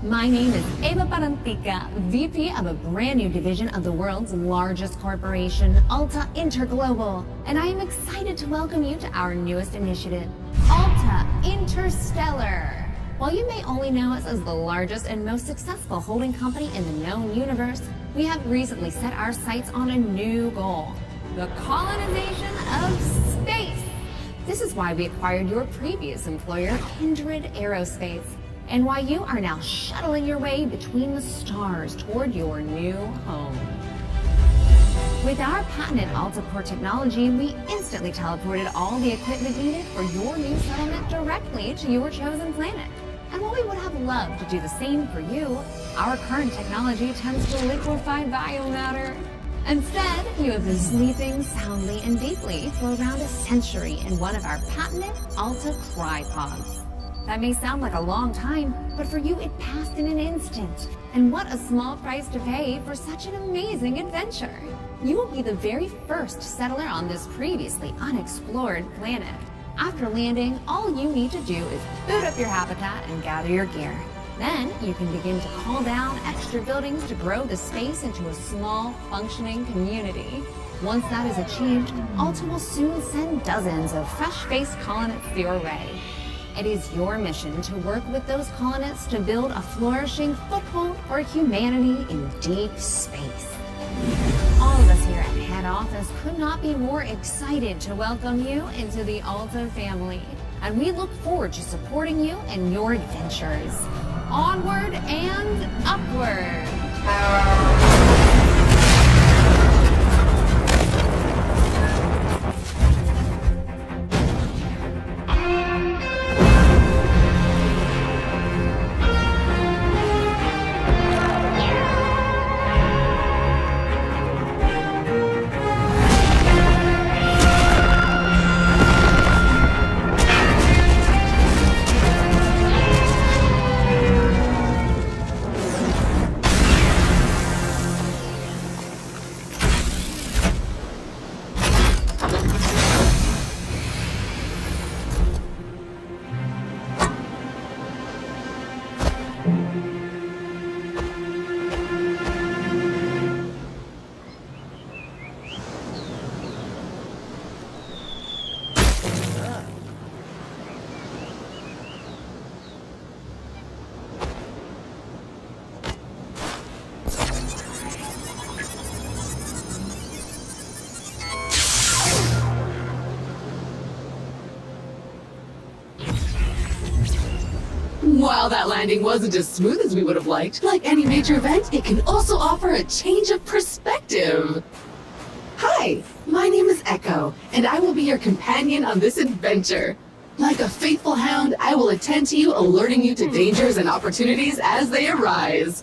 My name is Eva Parantica, VP of a brand new division of the world's largest corporation, Alta Interglobal, and I am excited to welcome you to our newest initiative, Alta Interstellar. While you may only know us as the largest and most successful holding company in the known universe, we have recently set our sights on a new goal, the colonization of space. This is why we acquired your previous employer, Kindred Aerospace, and why you are now shuttling your way between the stars toward your new home. With our patented AltaPort technology, we instantly teleported all the equipment needed for your new settlement directly to your chosen planet. And while we would have loved to do the same for you, our current technology tends to liquefy biomatter. Instead, you have been sleeping soundly and deeply for around a century in one of our patented Alta Crypods. That may sound like a long time, but for you it passed in an instant. And what a small price to pay for such an amazing adventure. You will be the very first settler on this previously unexplored planet. After landing, all you need to do is boot up your habitat and gather your gear. Then you can begin to call down extra buildings to grow the space into a small, functioning community. Once that is achieved, Alta will soon send dozens of fresh-faced colonists your way. It is your mission to work with those colonists to build a flourishing foothold for humanity in deep space. All of us here at head office could not be more excited to welcome you into the Alta family, and we look forward to supporting you in your adventures. Onward and upward! While that landing wasn't as smooth as we would have liked, like any major event, it can also offer a change of perspective. Hi, my name is Echo, and I will be your companion on this adventure. Like a faithful hound, I will attend to you, alerting you to dangers and opportunities as they arise.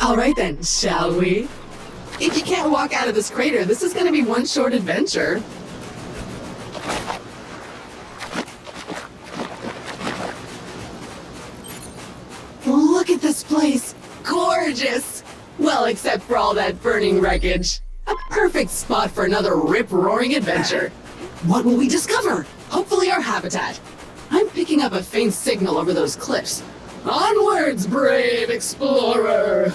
Alright then, shall we? If you can't walk out of this crater, this is gonna be one short adventure. Look at this place! Gorgeous! Well, except for all that burning wreckage. A perfect spot for another rip-roaring adventure. What will we discover? Hopefully our habitat. I'm picking up a faint signal over those cliffs. Onwards, brave explorer!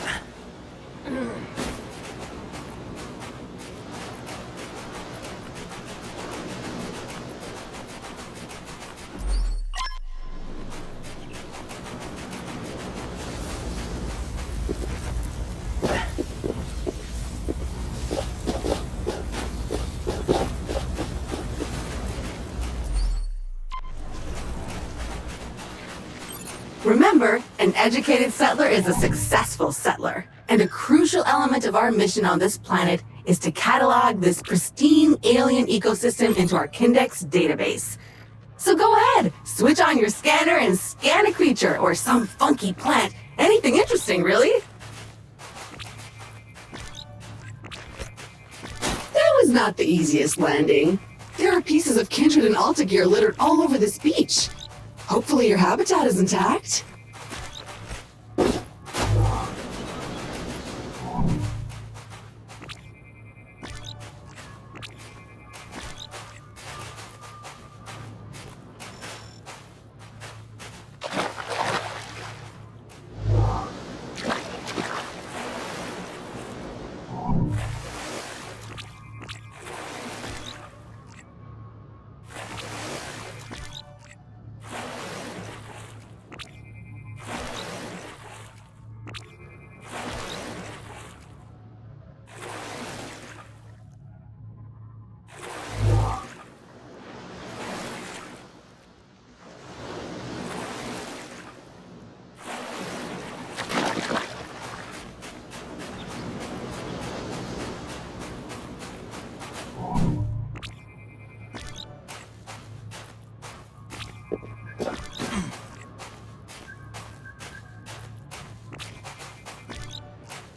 Remember, an educated settler is a successful settler, and a crucial element of our mission on this planet is to catalog this pristine alien ecosystem into our Kindex database. So go ahead, switch on your scanner and scan a creature or some funky plant. Anything interesting, really. That was not the easiest landing. There are pieces of Kindred and Alta gear littered all over this beach. Hopefully your habitat is intact.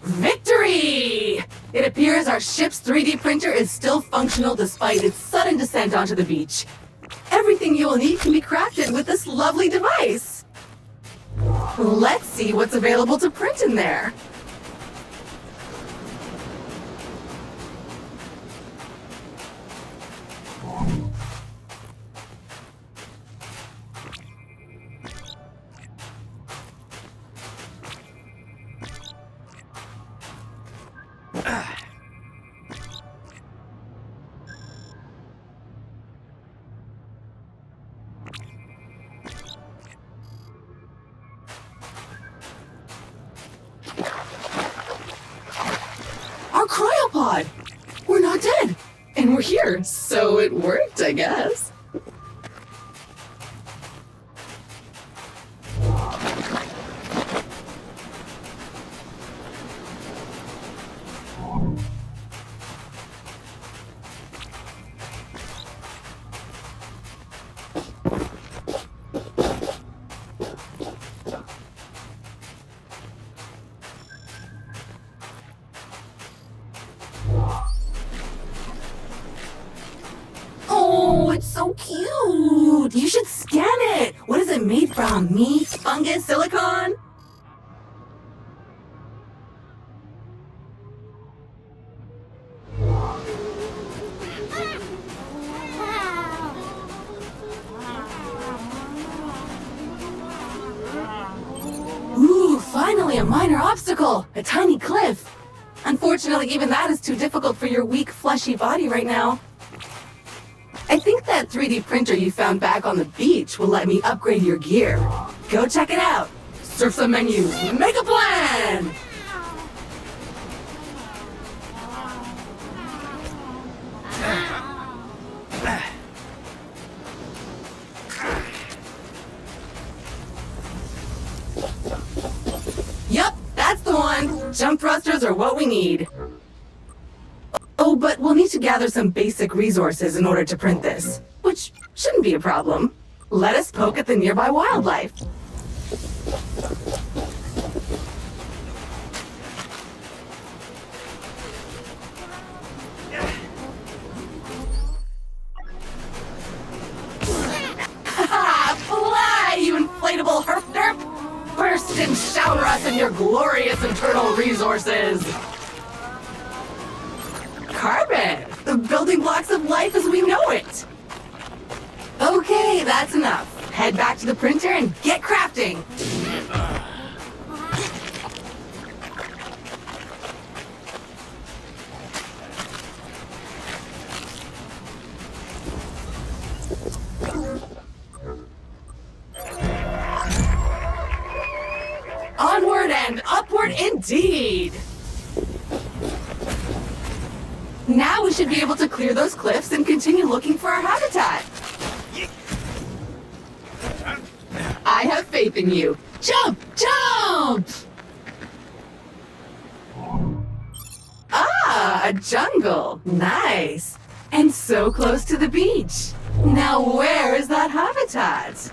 Victory! It appears our ship's 3D printer is still functional despite its sudden descent onto the beach. Everything you will need can be crafted with this lovely device. Let's see what's available to print in there. Our cryopod! We're not dead! And we're here, so it worked, I guess. Oh, it's so cute! You should scan it! What is it made from? Meat? Fungus? Silicone? Ooh, finally a minor obstacle! A tiny cliff! Unfortunately, even that is too difficult for your weak, fleshy body right now. I think that 3D printer you found back on the beach will let me upgrade your gear. Go check it out. Surf some menus. Make a plan! Yup, that's the one. Jump thrusters are what we need. Oh, but we'll need to gather some basic resources in order to print this, which shouldn't be a problem. Let us poke at the nearby wildlife. Ha! Fly, you inflatable herp derp! Burst and shower us in your glorious internal resources! Carbon! The building blocks of life as we know it! Okay, that's enough. Head back to the printer and get crafting! Onward and upward indeed! Now we should be able to clear those cliffs and continue looking for our habitat. I have faith in you. Jump! Jump! Ah, a jungle. Nice. And so close to the beach. Now where is that habitat?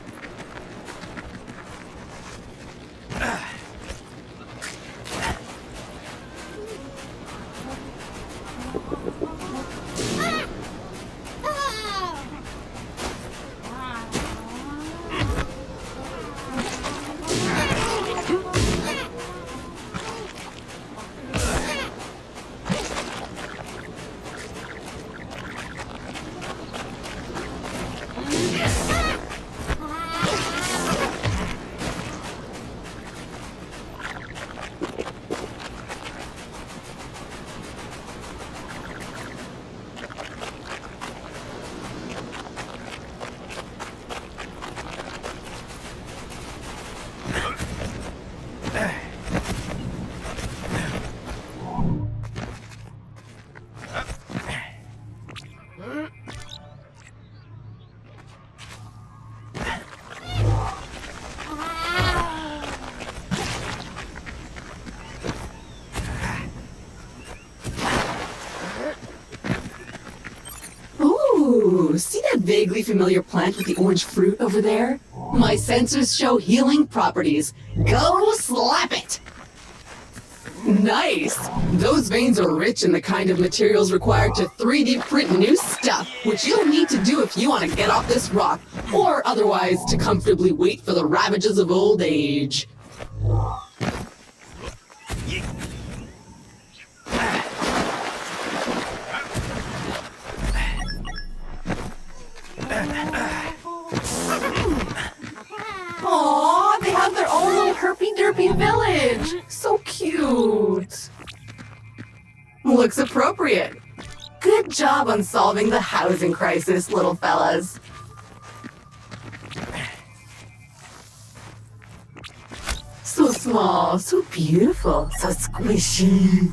vaguely familiar plant with the orange fruit over there? My sensors show healing properties. Go slap it! Nice! Those veins are rich in the kind of materials required to 3D print new stuff, which you'll need to do if you want to get off this rock, or otherwise to comfortably wait for the ravages of old age. Aww, they have their own little herpy-derpy village! So cute! Looks appropriate. Good job on solving the housing crisis, little fellas. So small, so beautiful, so squishy.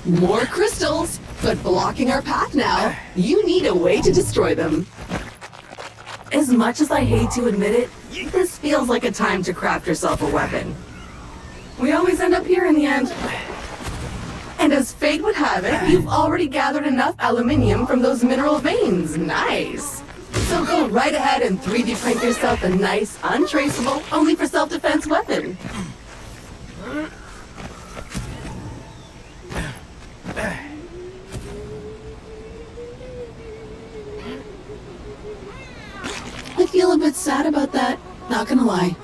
More crystals, but blocking our path now. You need a way to destroy them. As much as I hate to admit it, this feels like a time to craft yourself a weapon. We always end up here in the end. And as fate would have it, you've already gathered enough aluminium from those mineral veins. Nice. So go right ahead and 3D print yourself a nice, untraceable, only for self-defense weapon. I feel a bit sad about that, not gonna lie.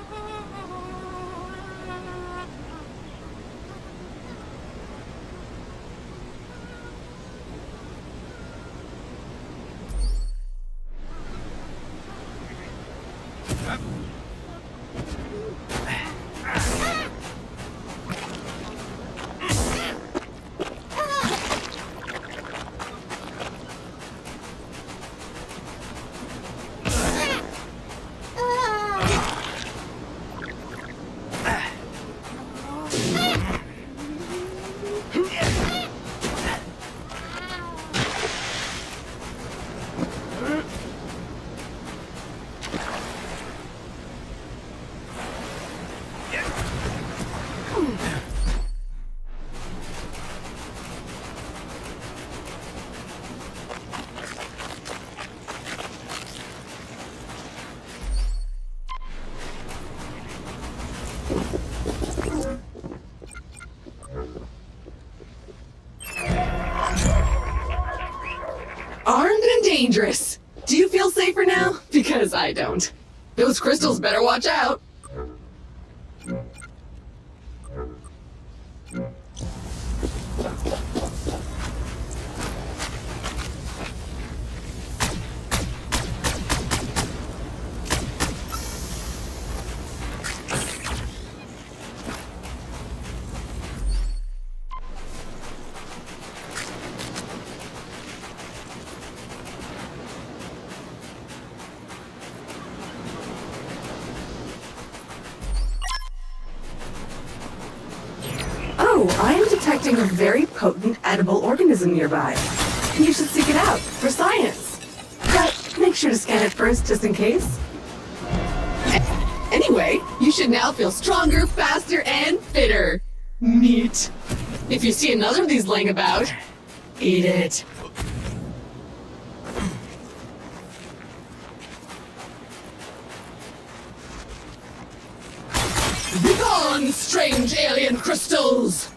Armed and dangerous. Do you feel safer now? Because I don't. Those crystals better watch out. Oh, I am detecting a very potent edible organism nearby. You should seek it out for science. But make sure to scan it first, just in case. Anyway, you should now feel stronger, faster, and fitter. Neat. If you see another of these laying about, eat it. Begone, strange alien crystals!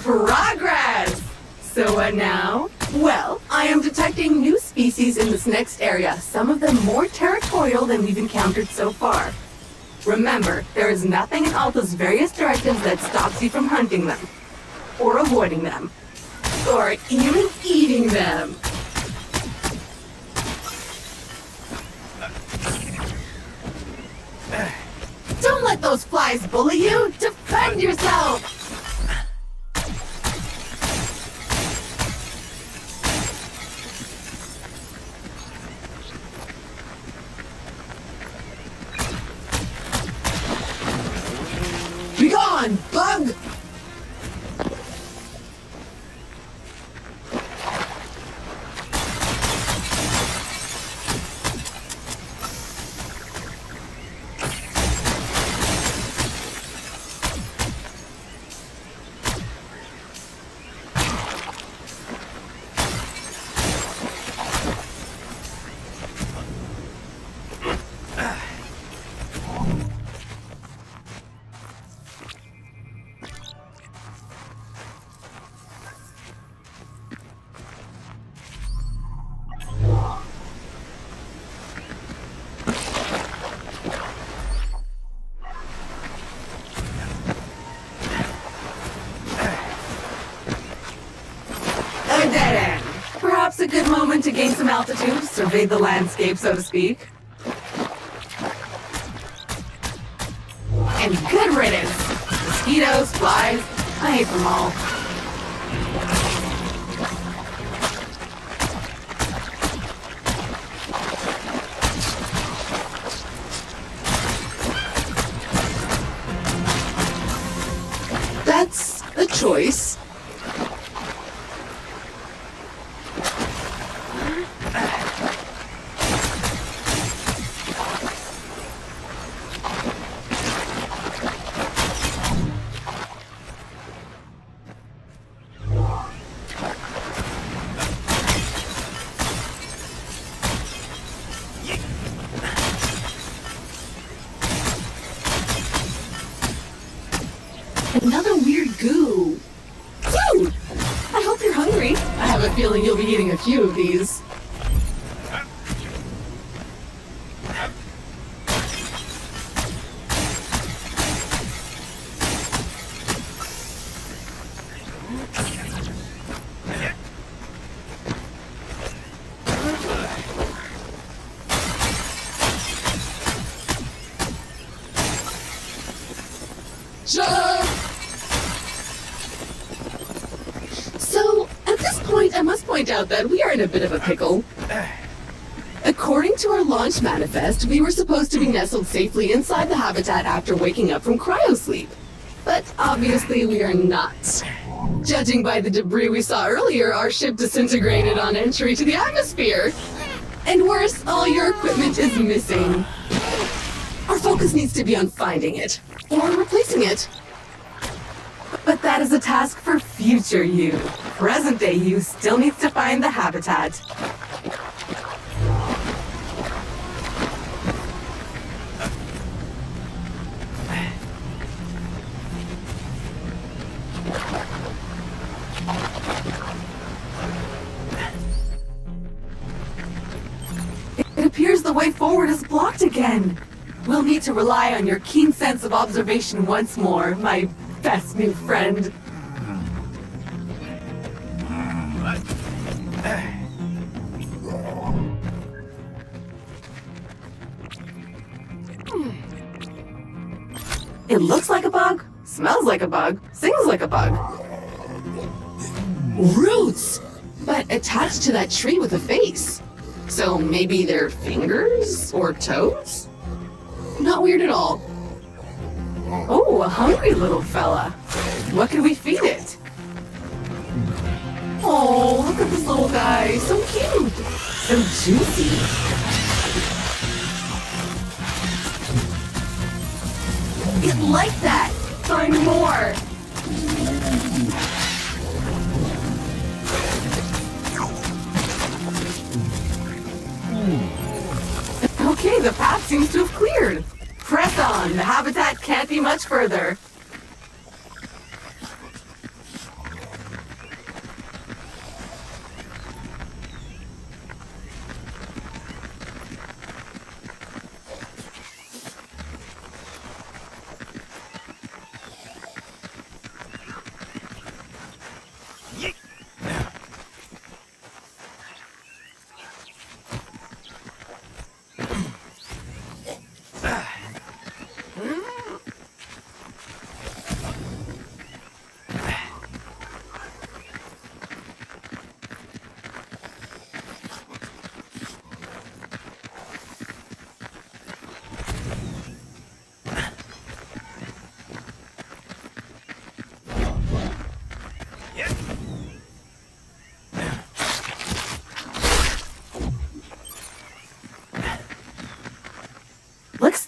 Progress! So what now? Well, I am detecting new species in this next area, some of them more territorial than we've encountered so far. Remember, there is nothing in Alta's various directives that stops you from hunting them, or avoiding them, or even eating them. Don't let those flies bully you! Defend yourself! Begone, bug! A dead end. Perhaps a good moment to gain some altitude, survey the landscape, so to speak. And good riddance. Mosquitoes, flies, I hate them all. That's a choice. Another weird goo. Dude! I hope you're hungry. I have a feeling you'll be eating a few of these. So, at this point, I must point out that we are in a bit of a pickle. According to our launch manifest, we were supposed to be nestled safely inside the habitat after waking up from cryosleep. But obviously we are not. Judging by the debris we saw earlier, our ship disintegrated on entry to the atmosphere. And worse, all your equipment is missing. Our focus needs to be on finding it, or replacing it. But that is a task for future you. Present day you still needs to find the habitat. It appears the way forward is blocked again. We'll need to rely on your keen sense of observation once more, my best new friend. It looks like a bug, smells like a bug, sings like a bug. Roots! But attached to that tree with a face. So maybe they're fingers or toes? Not weird at all. Oh, a hungry little fella. What can we feed it? Oh, look at this little guy. So cute. So juicy. It liked that. Find more. Okay, the path seems to have cleared. Press on. The habitat can't be much further.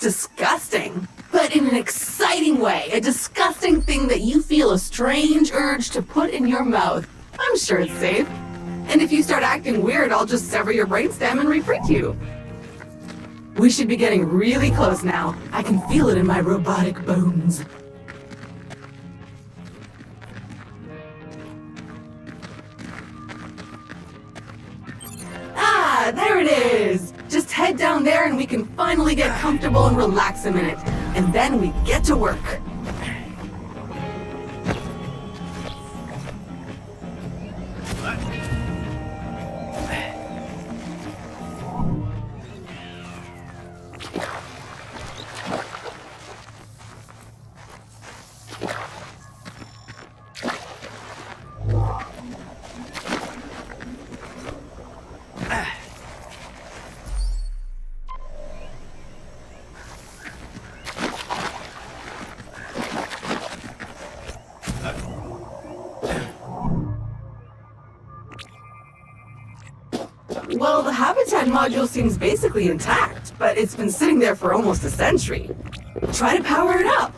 disgusting. But in an exciting way. A disgusting thing that you feel a strange urge to put in your mouth. I'm sure it's safe. And if you start acting weird, I'll just sever your brainstem and reprint you. We should be getting really close now. I can feel it in my robotic bones. Ah, there it is! Just head down there and we can finally get comfortable and relax a minute. And then we get to work. Well, the habitat module seems basically intact, but it's been sitting there for almost a century. Try to power it up.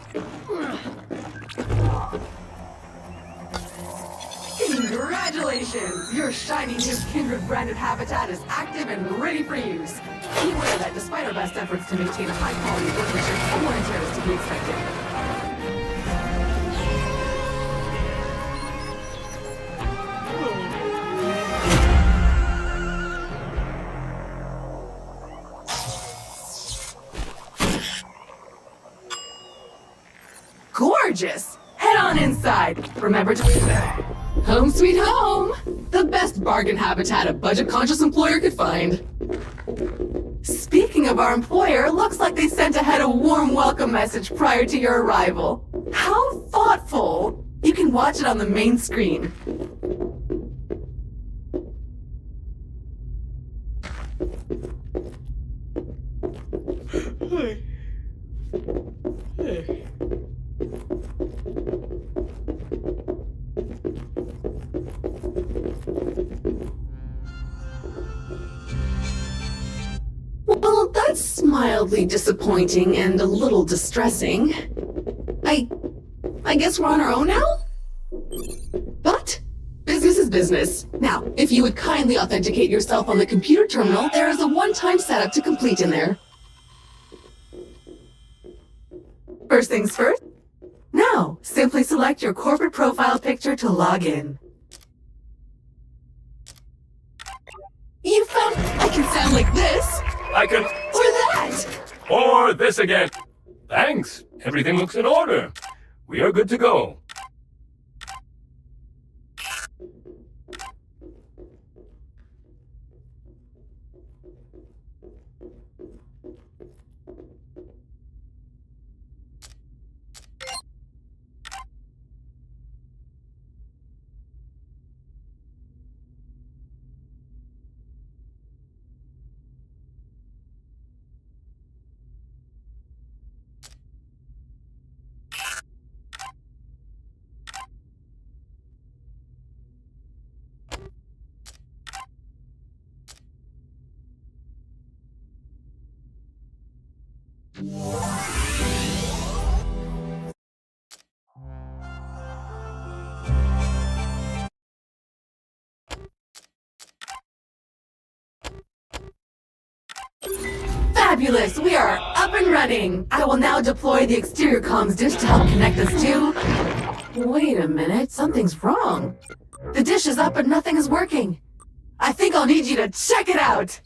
Congratulations! Your shiny new Kindred branded habitat is active and ready for use. Beware that despite our best efforts to maintain a high quality workmanship, some wear and tear is to be expected. Gorgeous! Head on inside. Remember to... Home sweet home! The best bargain habitat a budget-conscious employer could find. Speaking of our employer, looks like they sent ahead a warm welcome message prior to your arrival. How thoughtful! You can watch it on the main screen. Well, that's mildly disappointing and a little distressing. I guess we're on our own now? But business is business. Now, if you would kindly authenticate yourself on the computer terminal, there is a one-time setup to complete in there. First things first. Now, simply select your corporate profile picture to log in. You found... I can sound like this! I can... Or that! Or this again. Thanks. Everything looks in order. We are good to go. Fabulous! We are up and running! I will now deploy the exterior comms dish to help connect us to... Wait a minute, something's wrong. The dish is up but nothing is working. I think I'll need you to check it out!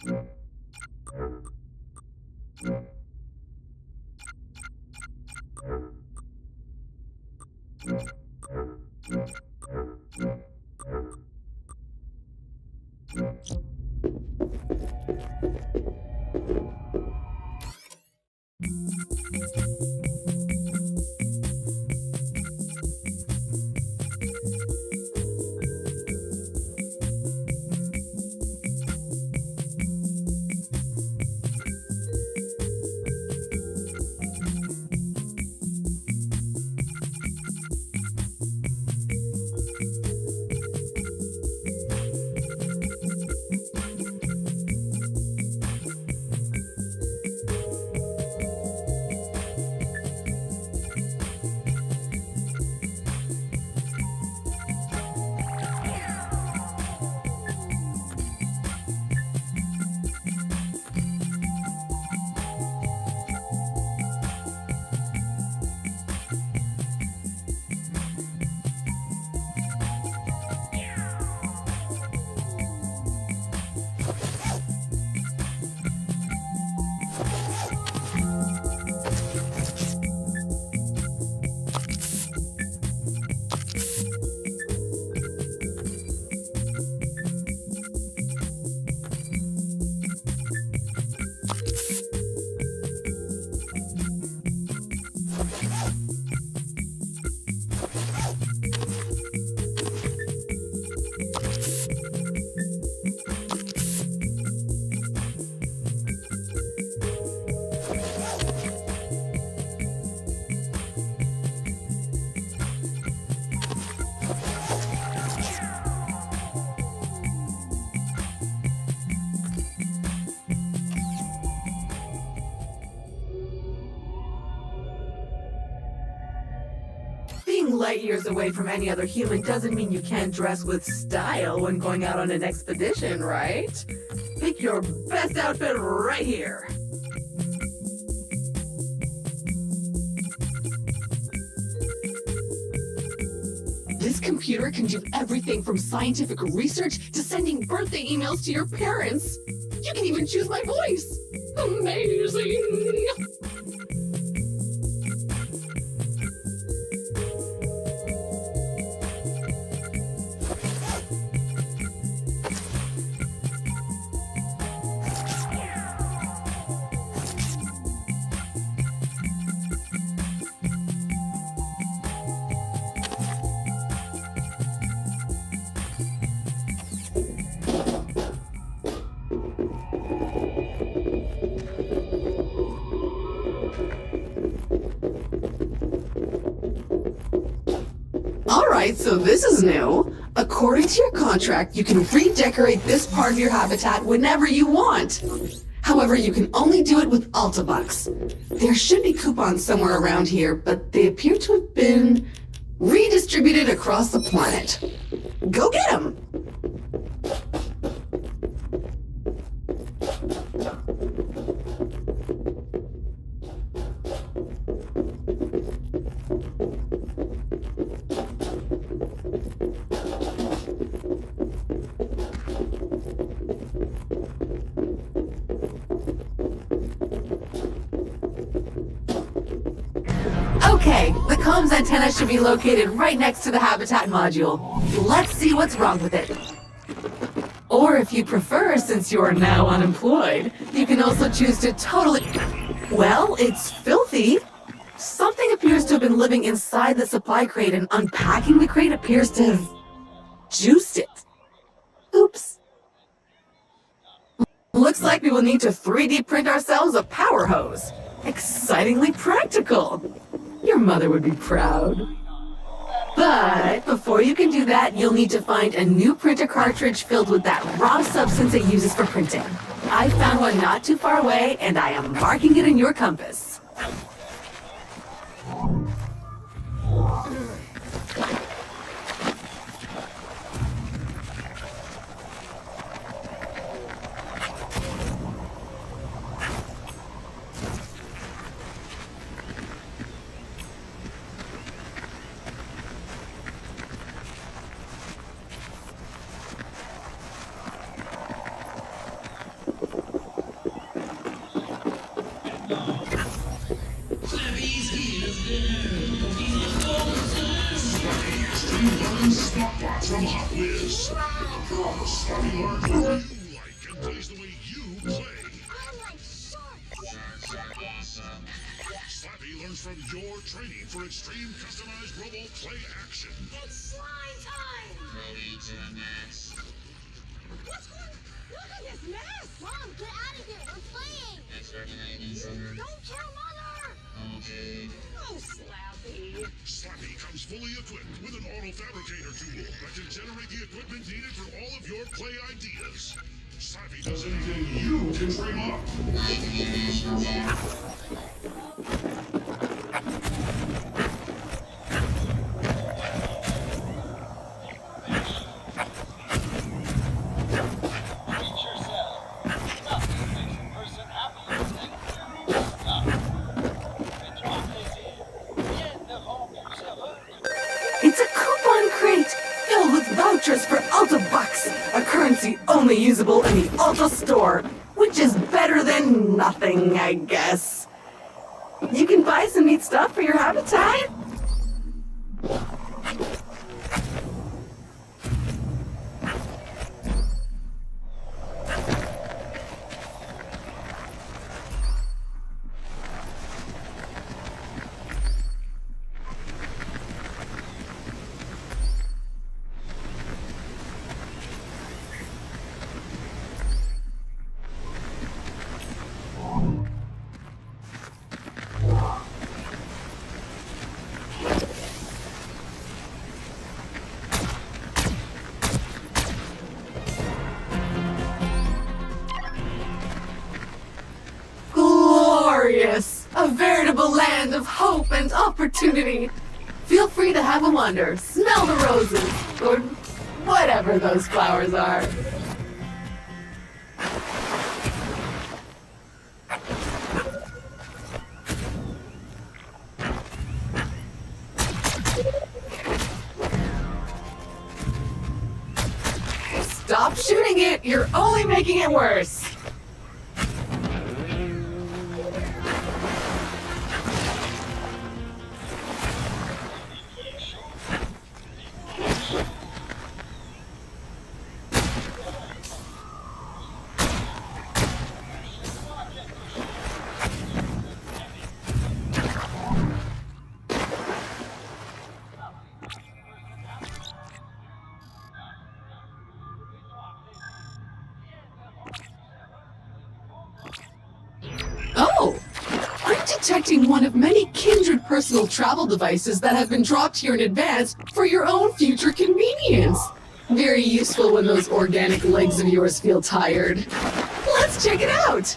Being light years away from any other human doesn't mean you can't dress with style when going out on an expedition, right? Pick your best outfit right here. This computer can do everything from scientific research to sending birthday emails to your parents. You can even choose my voice. Amazing! Alright, so this is new. According to your contract, you can redecorate this part of your habitat whenever you want. However, you can only do it with Altabucks. There should be coupons somewhere around here, but they appear to have been redistributed across the planet. Go get them! Okay, the comms antenna should be located right next to the habitat module. Let's see what's wrong with it. Or if you prefer, since you are now unemployed, you can also choose to totally... Well, it's filthy. Something appears to have been living inside the supply crate, and unpacking the crate appears to have juiced it. Oops. Looks like we will need to 3D print ourselves a power hose. Excitingly practical. Your mother would be proud. But before you can do that, you'll need to find a new printer cartridge filled with that raw substance it uses for printing. I found one not too far away, and I am marking it in your compass. From Hot Whiz. Slappy learns what you like and plays the way you play. Slappy learns from your training for extreme customized robo play action. It's slime time! Ready to mess. What's going on? Look at this mess! Mom, get out of here! We're playing! Don't kill Mother! Okay. Oh, Slappy. Slappy comes fully equipped with an auto fabricator tool that can generate the equipment needed for all of your play ideas. Slappy does anything you can dream up. It's a coupon crate filled with vouchers for Altabucks, a currency only usable in the Alta store, which is better than nothing, I guess. You can buy some neat stuff for your habitat. Glorious! A veritable land of hope and opportunity. Feel free to have a wander, smell the roses, or whatever those flowers are. Stop shooting it! You're only making it worse! Oh! I'm detecting one of many kindred personal travel devices that have been dropped here in advance for your own future convenience. Very useful when those organic legs of yours feel tired. Let's check it out!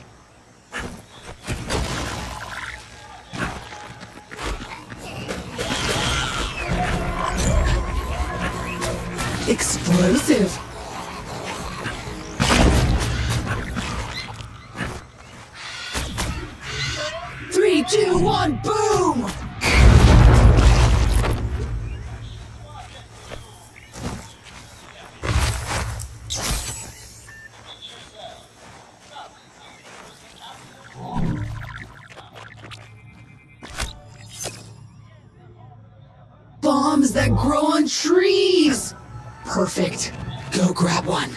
Explosive! Three, two, one, boom! Bombs that grow on trees! Perfect. Go grab one.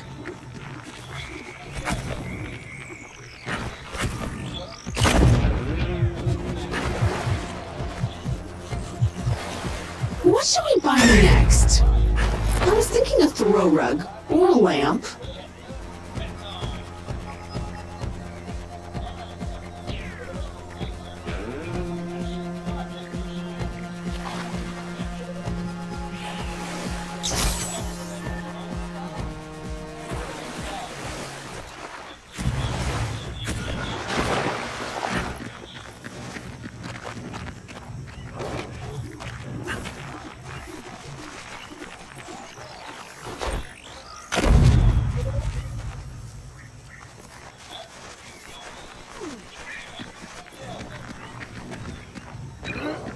What should we buy next? I was thinking a throw rug or a lamp.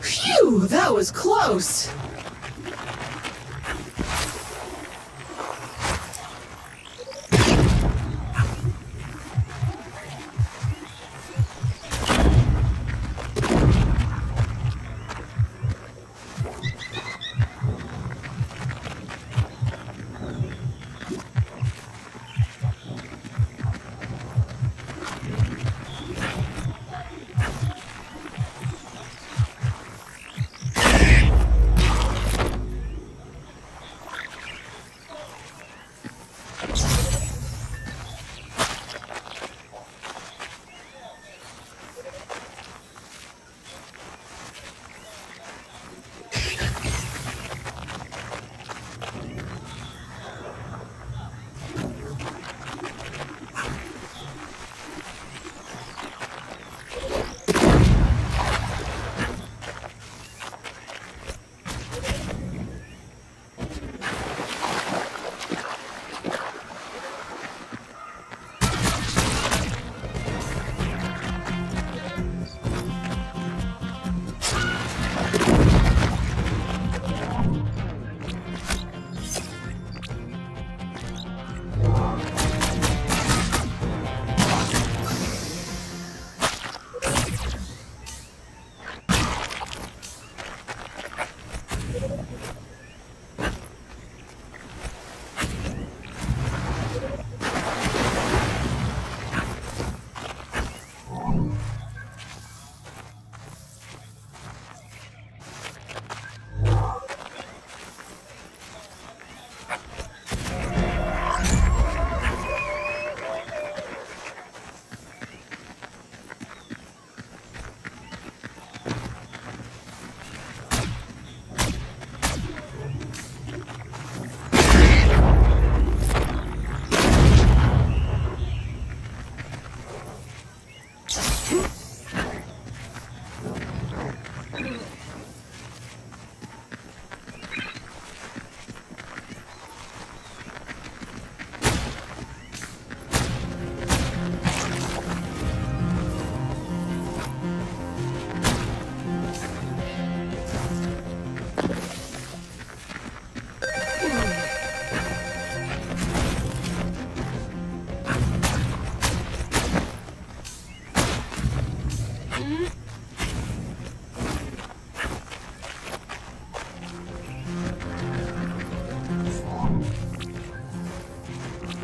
Phew, that was close.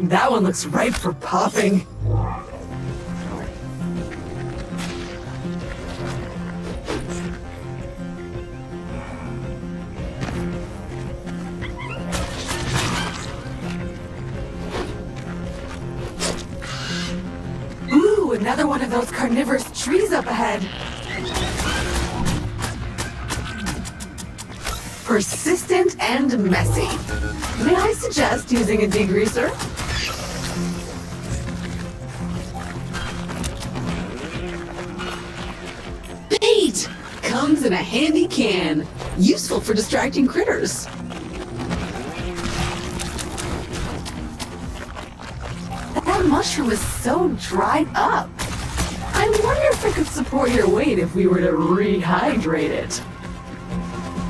That one looks ripe for popping. Ooh, another one of those carnivorous trees up ahead. Persistent and messy. May I suggest using a degreaser? Bait! Comes in a handy can. Useful for distracting critters. That mushroom is so dried up. I wonder if it could support your weight if we were to rehydrate it.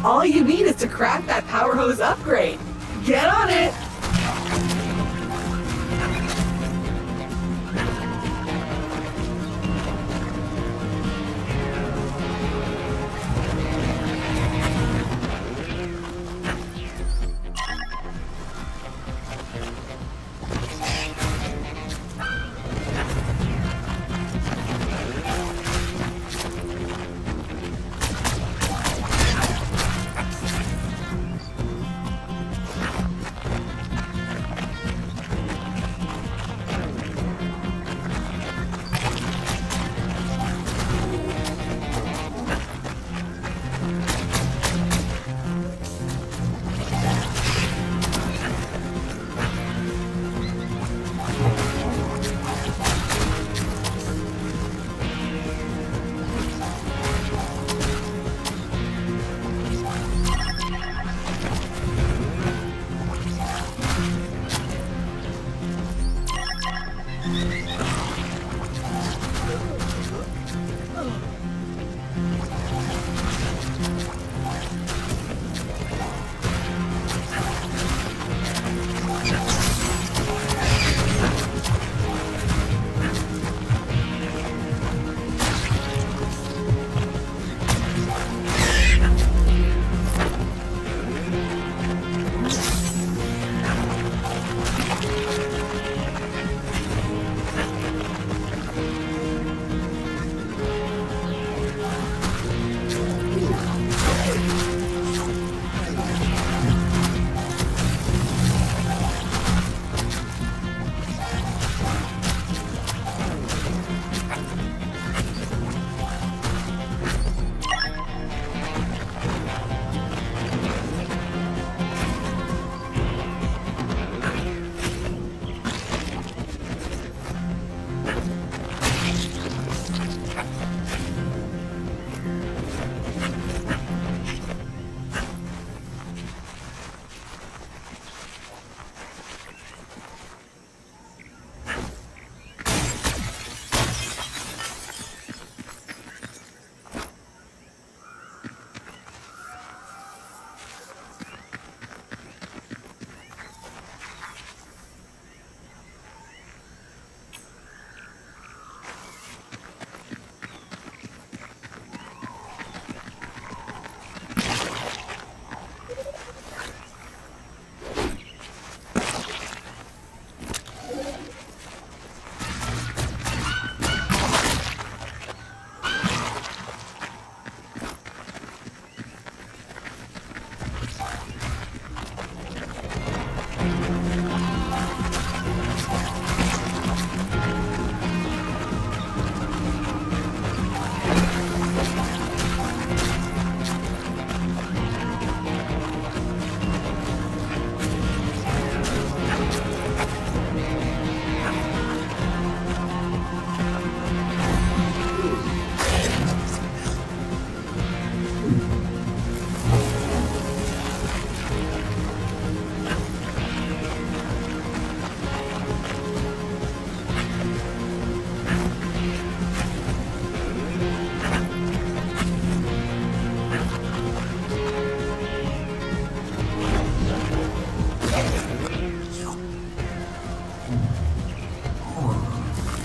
All you need is to craft that power hose upgrade. Get on it!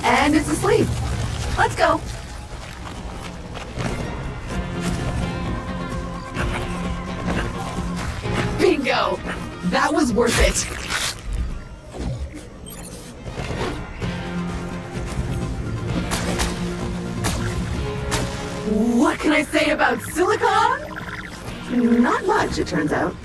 And it's asleep. Let's go. Bingo! That was worth it. What can I say about silicon? Not much, it turns out.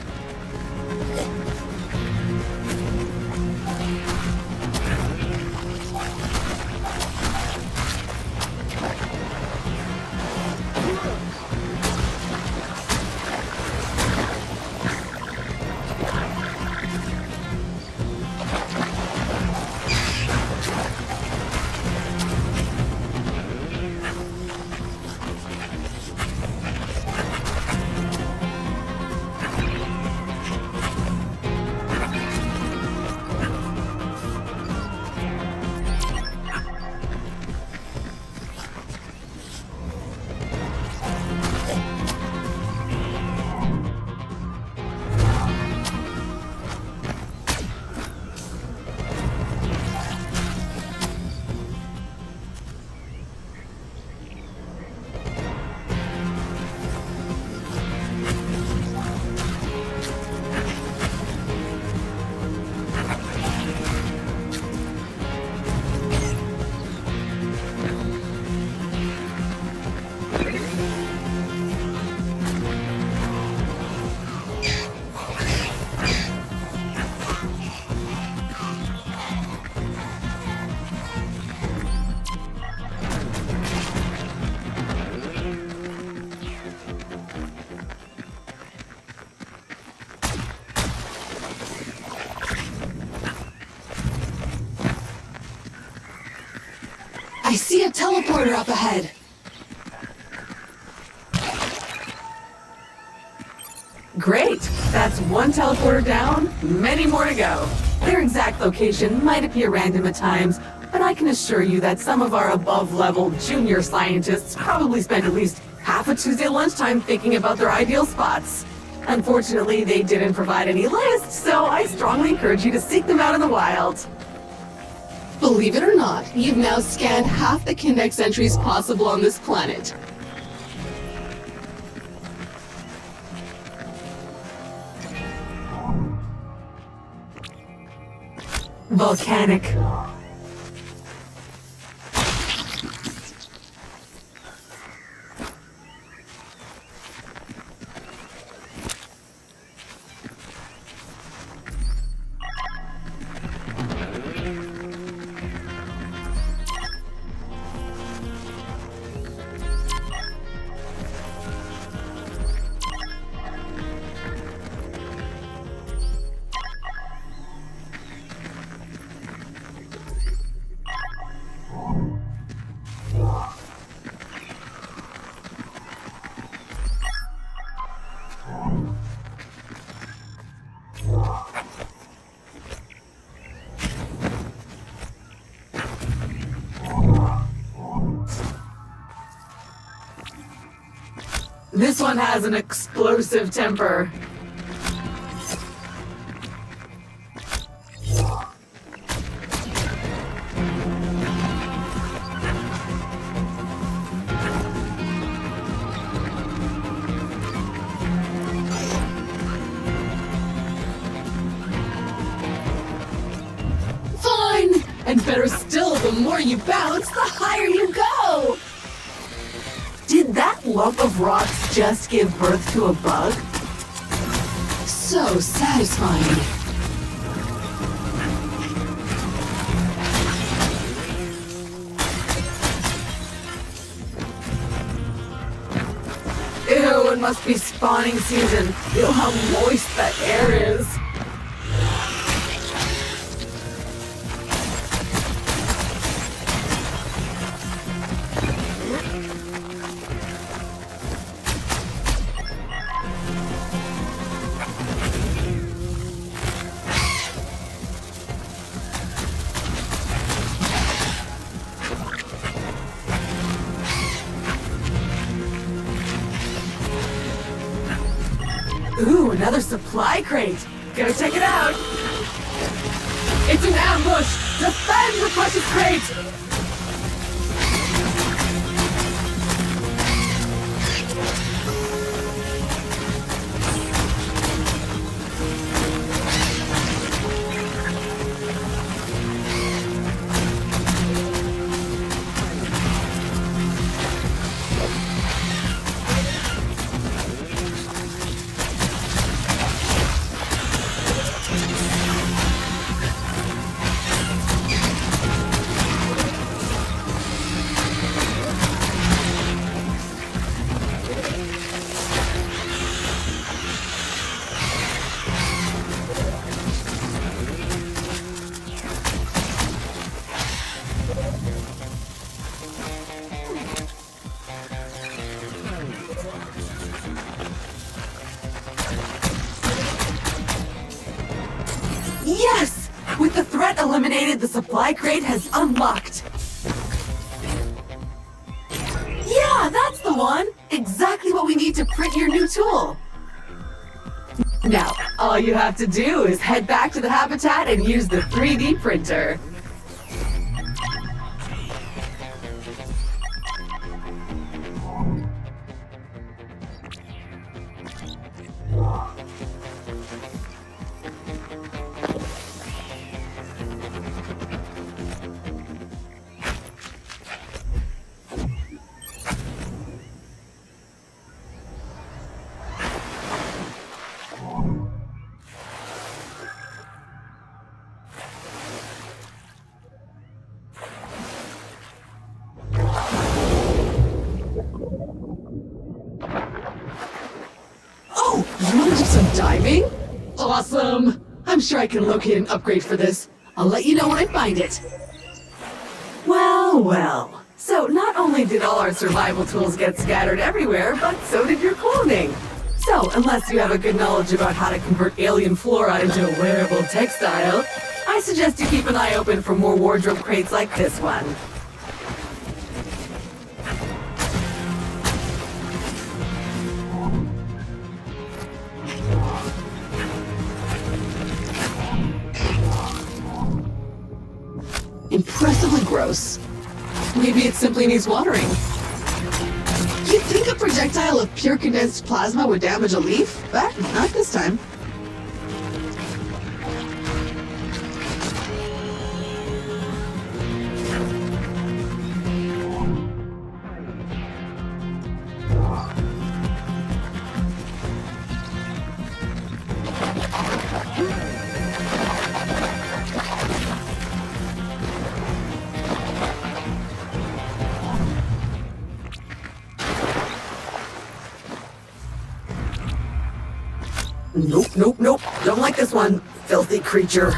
I see a teleporter up ahead. Great! That's one teleporter down, many more to go. Their exact location might appear random at times, but I can assure you that some of our above-level junior scientists probably spend at least half a Tuesday lunchtime thinking about their ideal spots. Unfortunately, they didn't provide any lists, so I strongly encourage you to seek them out in the wild. Believe it or not, you've now scanned half the Kindex entries possible on this planet. Volcanic. This one has an explosive temper. Fine! And better still, the more you bounce, the higher you go! Did that lump of rocks just give birth to a bug? So satisfying. Ew, it must be spawning season. Feel how moist that air is. Ooh, another supply crate. Go check it out. It's an ambush. Defend the precious crate. Yes! With the threat eliminated, the supply crate has unlocked. Yeah, that's the one! Exactly what we need to print your new tool. Now, all you have to do is head back to the habitat and use the 3D printer. Oh, you want to do some diving? Awesome! I'm sure I can locate an upgrade for this. I'll let you know when I find it. Well, well. So not only did all our survival tools get scattered everywhere, but so did your clothing. So, unless you have a good knowledge about how to convert alien flora into a wearable textile, I suggest you keep an eye open for more wardrobe crates like this one. Impressively gross. Maybe it simply needs watering. You'd think a projectile of pure condensed plasma would damage a leaf, but not this time. Nope, nope, nope. Don't like this one, filthy creature.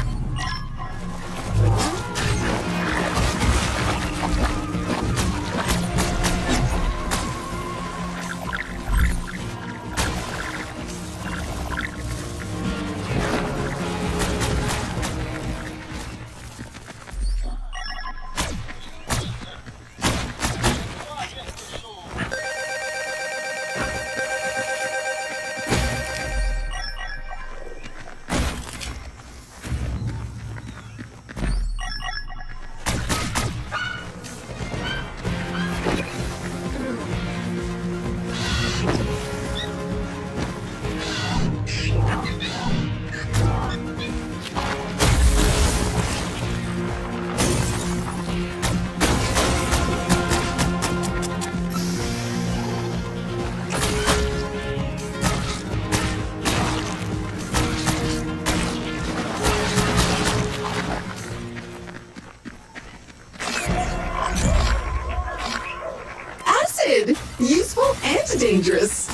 Useful and dangerous.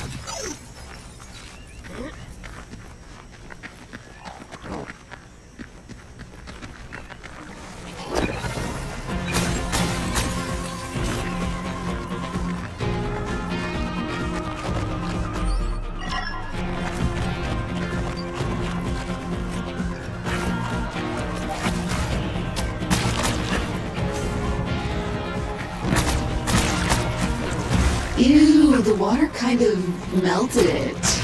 Ew, the water kind of melted it.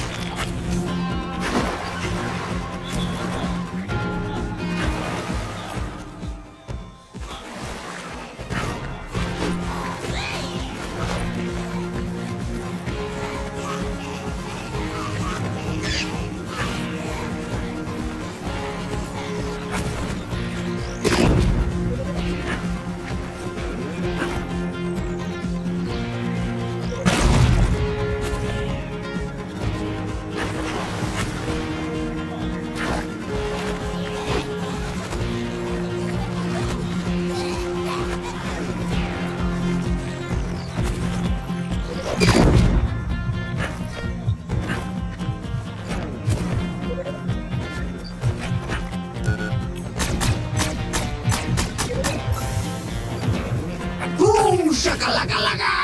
Boom! Shakalaka-laka!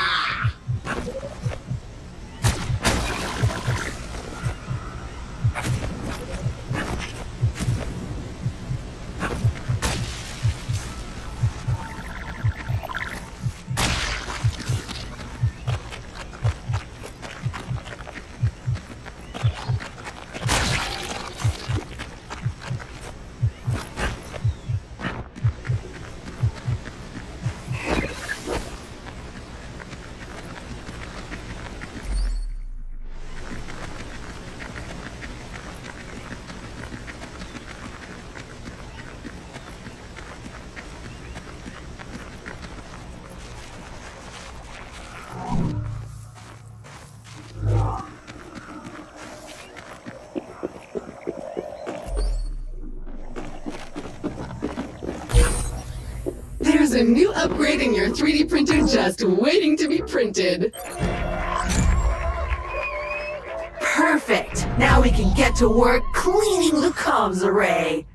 There's a new upgrade in your 3D printer just waiting to be printed. Perfect! Now we can get to work cleaning the comms array.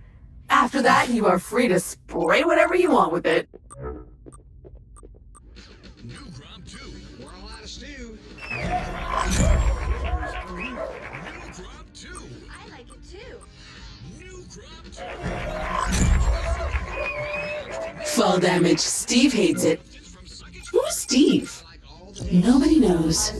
After that, you are free to spray whatever you want with it. New crop 2. We're all out of stew. New crop 2. I like it too. New crop 2. Fall damage. Steve hates it. Who's Steve? Nobody knows.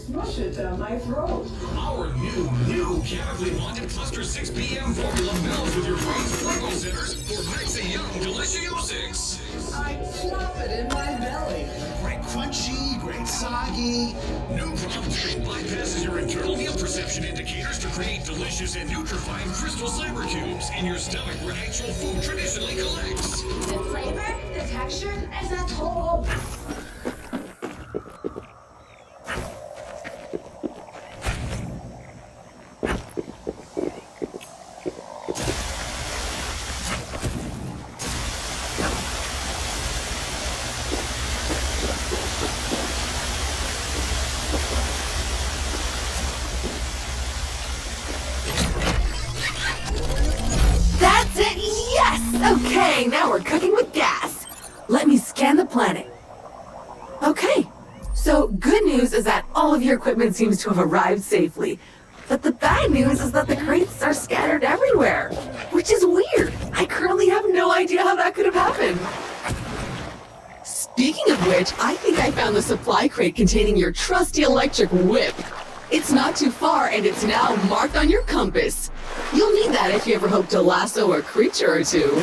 Our new chemically bonded Cluster 6 PM formula melds with your brain's flavor centers for mixing young delicious. I plop it in my belly. Great crunchy, great soggy. New Crop 2 bypasses your internal meal perception indicators to create delicious and nutrifying crystal cyber cubes in your stomach where actual food traditionally collects. The flavor, the texture, and the total. That's it! Yes! Okay, now we're cooking with gas. Let me scan the planet. Okay, so good news is that all of your equipment seems to have arrived safely. But the bad news is that the crates are scattered everywhere, which is weird. I currently have no idea how that could have happened. Speaking of which, I think I found the supply crate containing your trusty electric whip. It's not too far, and it's now marked on your compass. You'll need that if you ever hope to lasso a creature or two.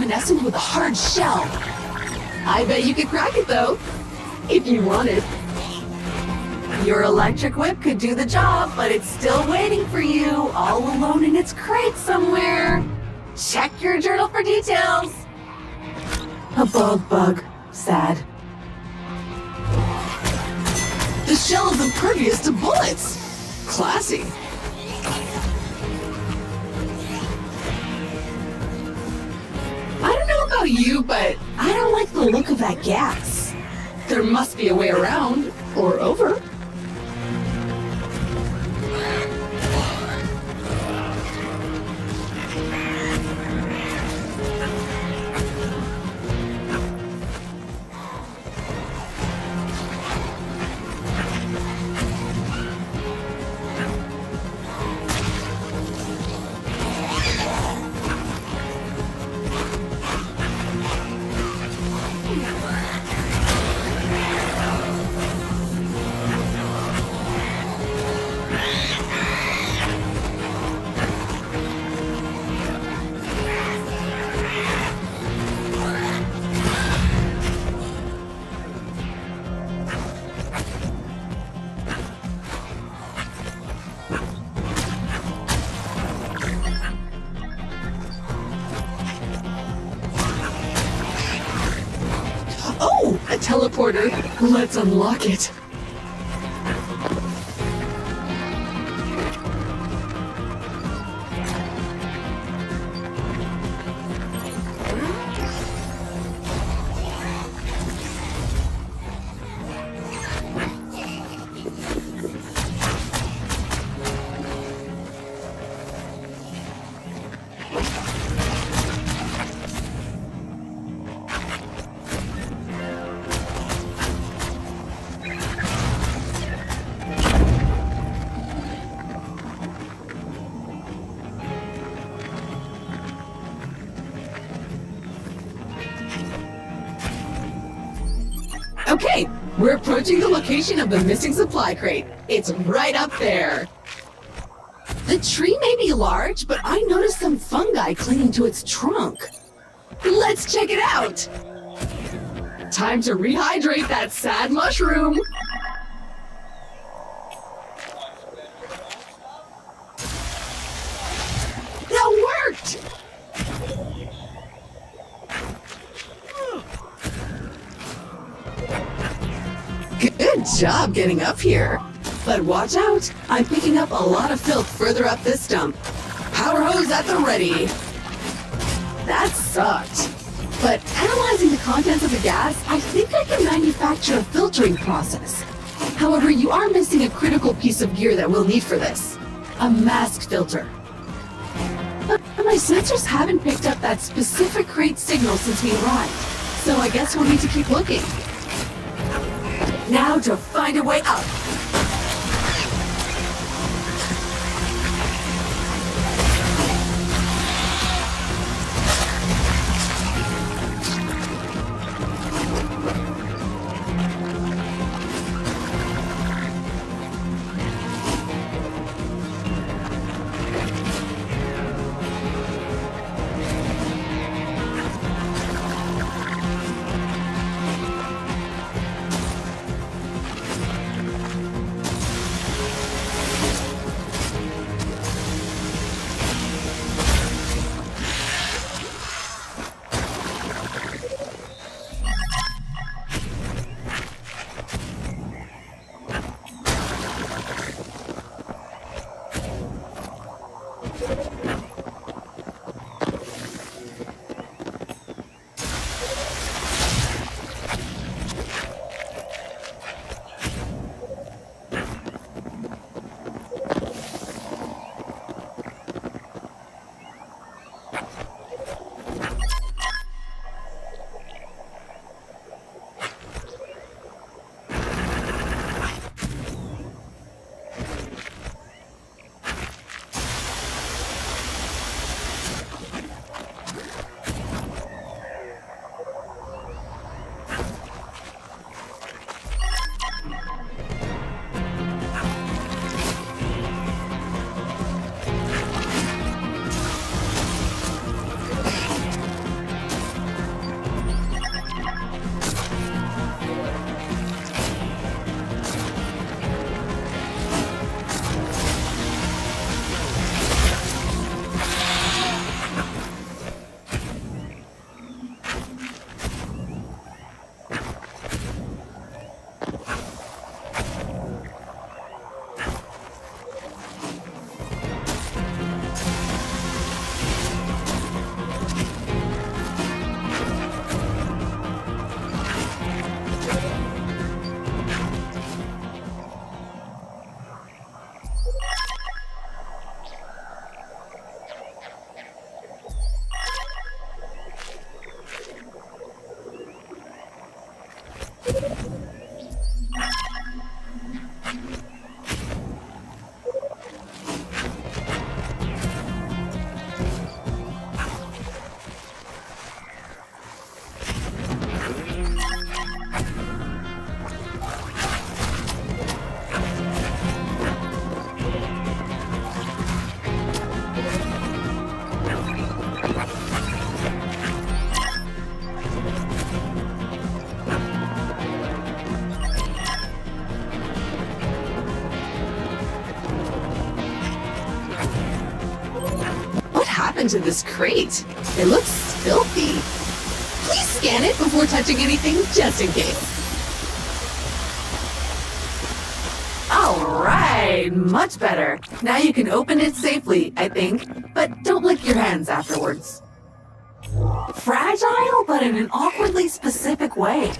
luminescent with a hard shell. I bet you could crack it though, if you wanted. Your electric whip could do the job, but it's still waiting for you, all alone in its crate somewhere. Check your journal for details. A bald bug. Sad. The shell is impervious to bullets. Classy. I don't know about you, but I don't like the look of that gas. There must be a way around, or over. Oh, a teleporter. Let's unlock it. Okay, we're approaching the location of the missing supply crate. It's right up there. The tree may be large, but I noticed some fungi clinging to its trunk. Let's check it out. Time to rehydrate that sad mushroom. That worked! Good job getting up here. But watch out, I'm picking up a lot of filth further up this dump. Power hose at the ready. That sucked. But analyzing the contents of the gas, I think I can manufacture a filtering process. However, you are missing a critical piece of gear that we'll need for this. A mask filter. But my sensors haven't picked up that specific crate signal since we arrived. So I guess we'll need to keep looking. Now to find a way up. happened to this crate? It looks filthy. Please scan it before touching anything, just in case. Alright, much better. Now you can open it safely, I think, but don't lick your hands afterwards. Fragile, but in an awkwardly specific way.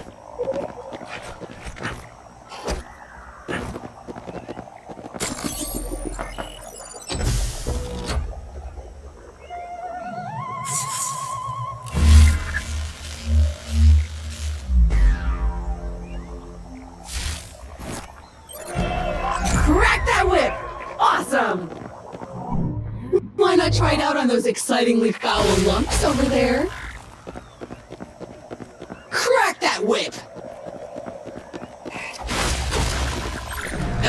Crack that whip! Awesome! Why not try it out on those excitingly foul lumps over there? Crack that whip!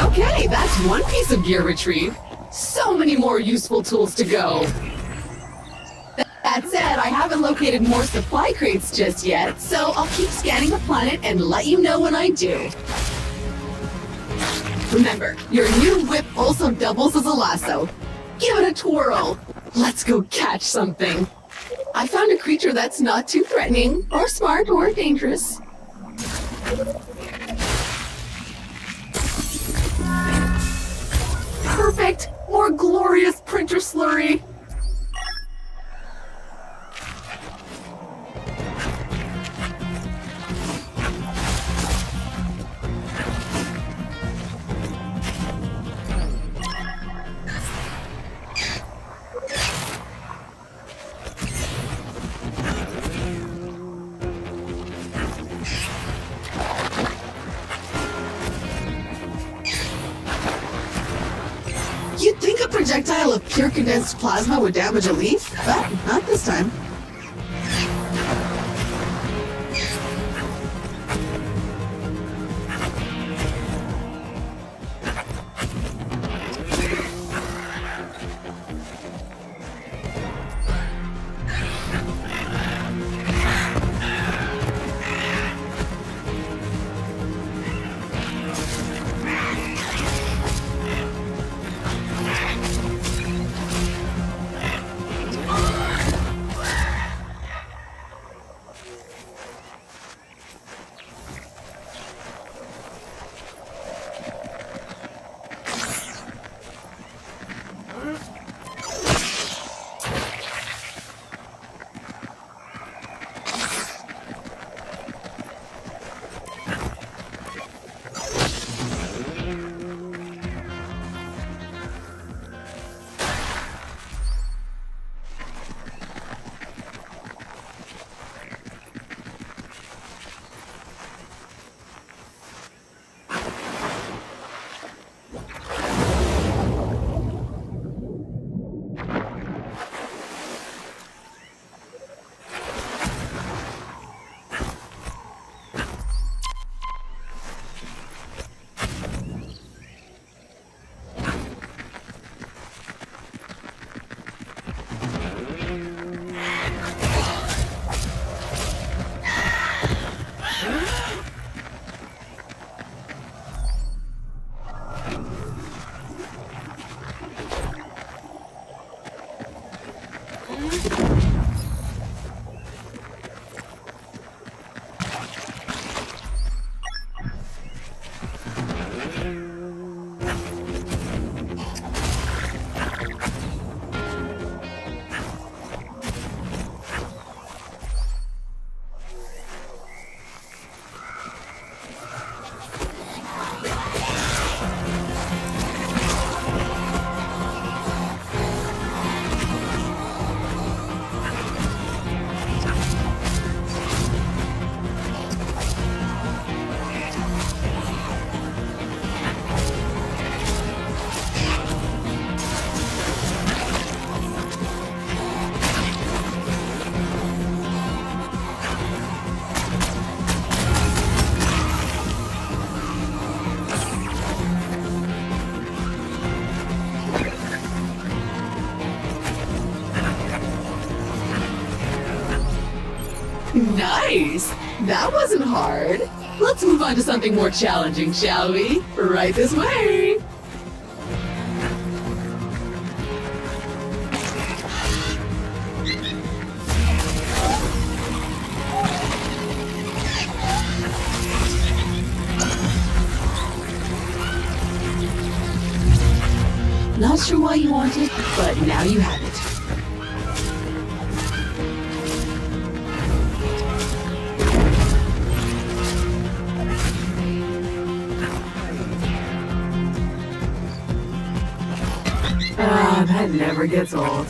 Okay, that's one piece of gear retrieved. So many more useful tools to go. That said, I haven't located more supply crates just yet, so I'll keep scanning the planet and let you know when I do. Remember, your new whip also doubles as a lasso. Give it a twirl. Let's go catch something. I found a creature that's not too threatening, or smart, or dangerous. Perfect! More glorious printer slurry! You'd think a projectile of pure condensed plasma would damage a leaf, but not this time. Nice! That wasn't hard. Let's move on to something more challenging, shall we? Right this way! Not sure why you want it, but now you have it. That never gets old.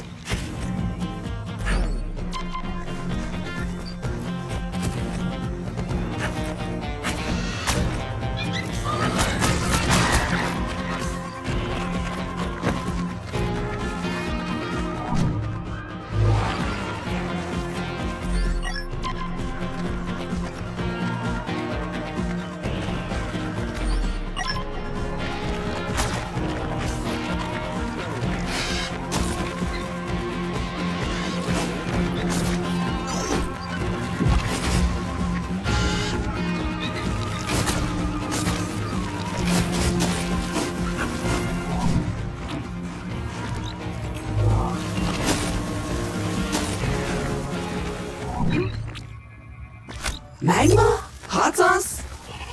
Magma? Hot sauce?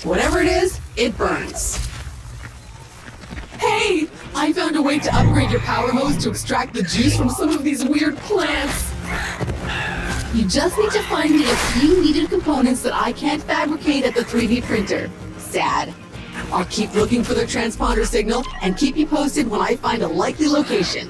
Whatever it is, it burns. Hey! I found a way to upgrade your power hose to extract the juice from some of these weird plants. You just need to find me a few needed components that I can't fabricate at the 3D printer. Sad. I'll keep looking for the transponder signal and keep you posted when I find a likely location.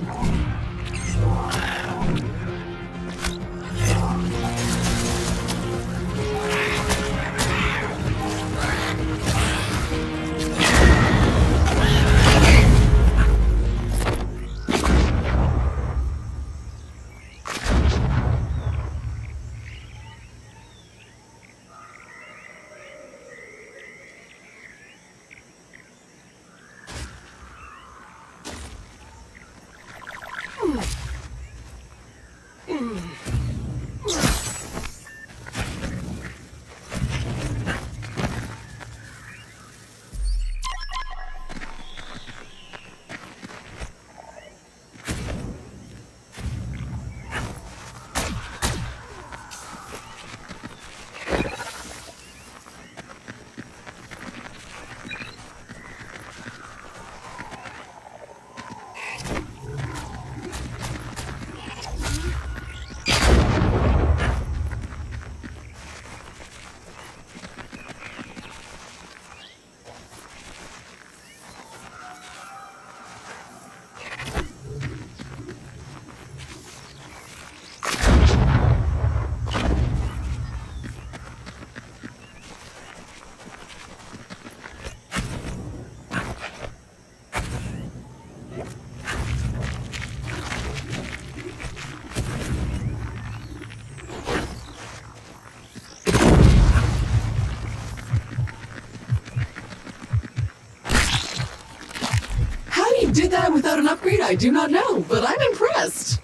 Did that without an upgrade? I do not know, but I'm impressed.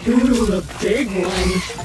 Ooh, a big one.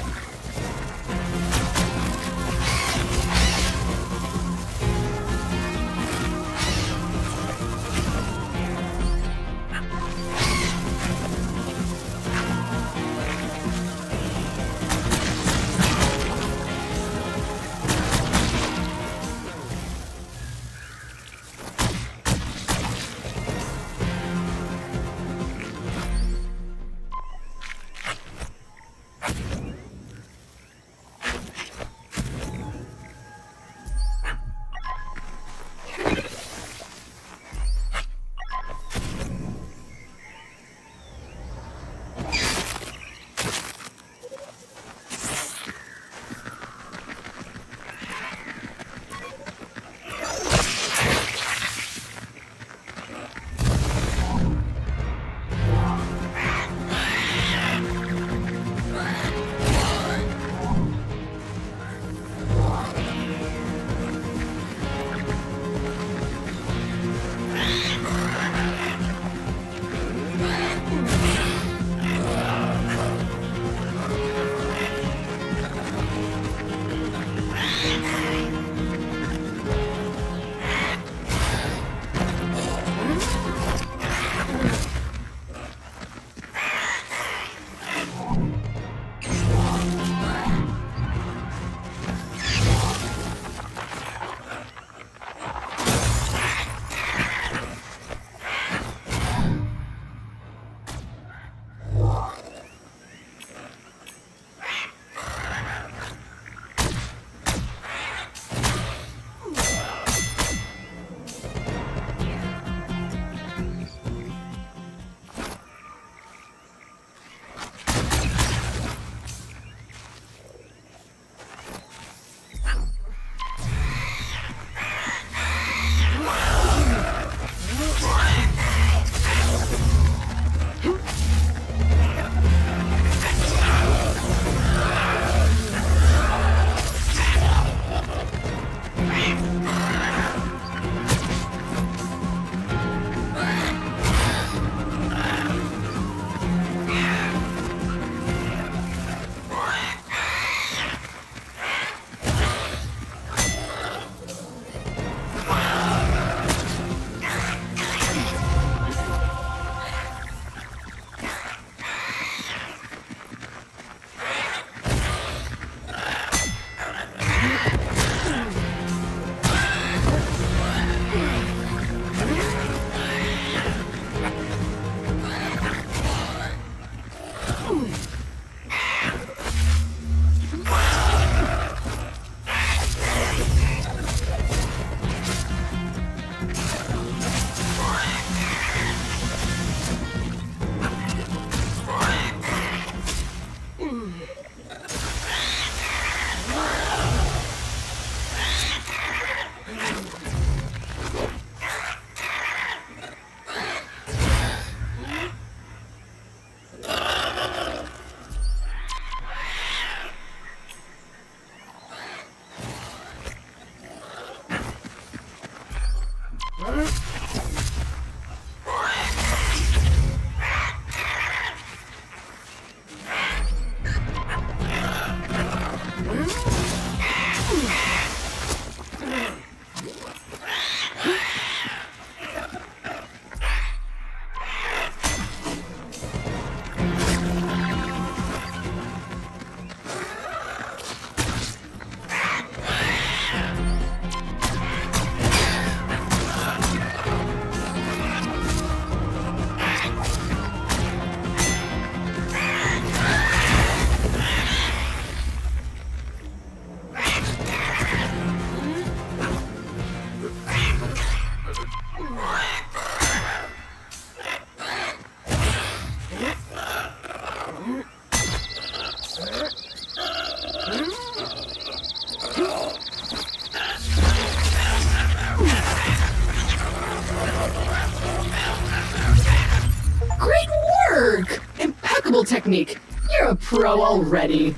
Technique. You're a pro already.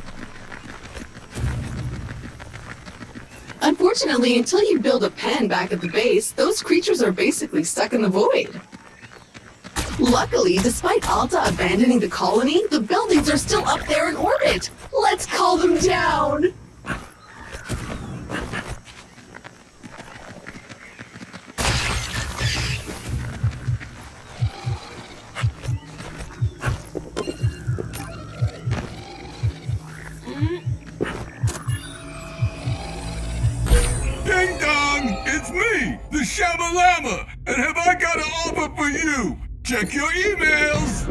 Unfortunately, until you build a pen back at the base, those creatures are basically stuck in the void. Luckily, despite Alta abandoning the colony, the buildings are still up there in orbit. Let's call them down. Ding dong! It's me, the Shabalama! And have I got an offer for you? Check your emails!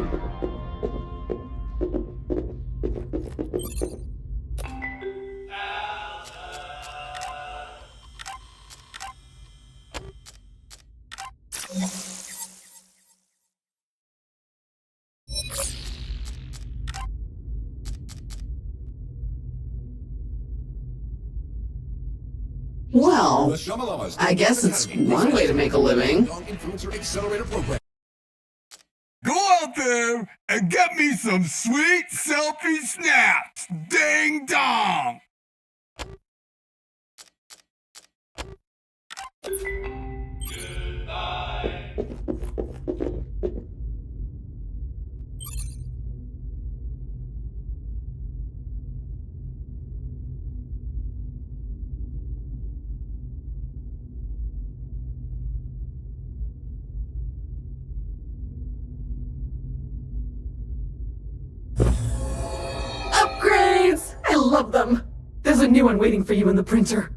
Well, The Shamalamas. I guess it's one way to make a living. Influencer Accelerator Program. Go out there and get me some sweet selfie snaps! Ding dong! Upgrades! I love them. There's a new one waiting for you in the printer.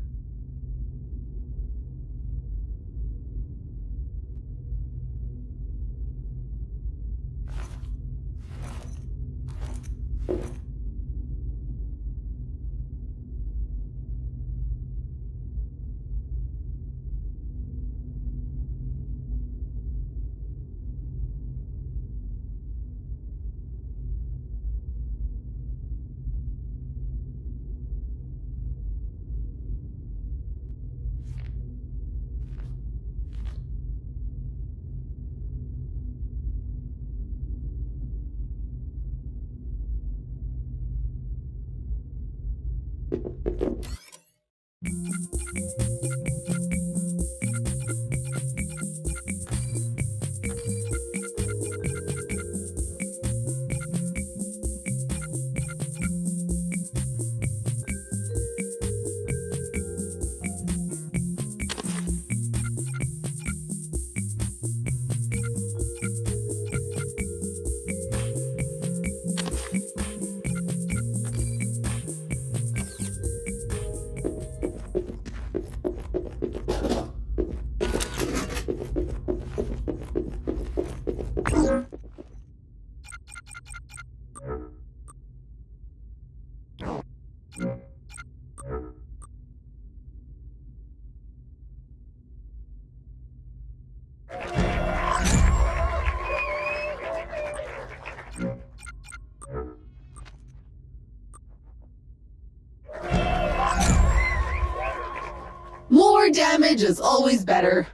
More damage is always better.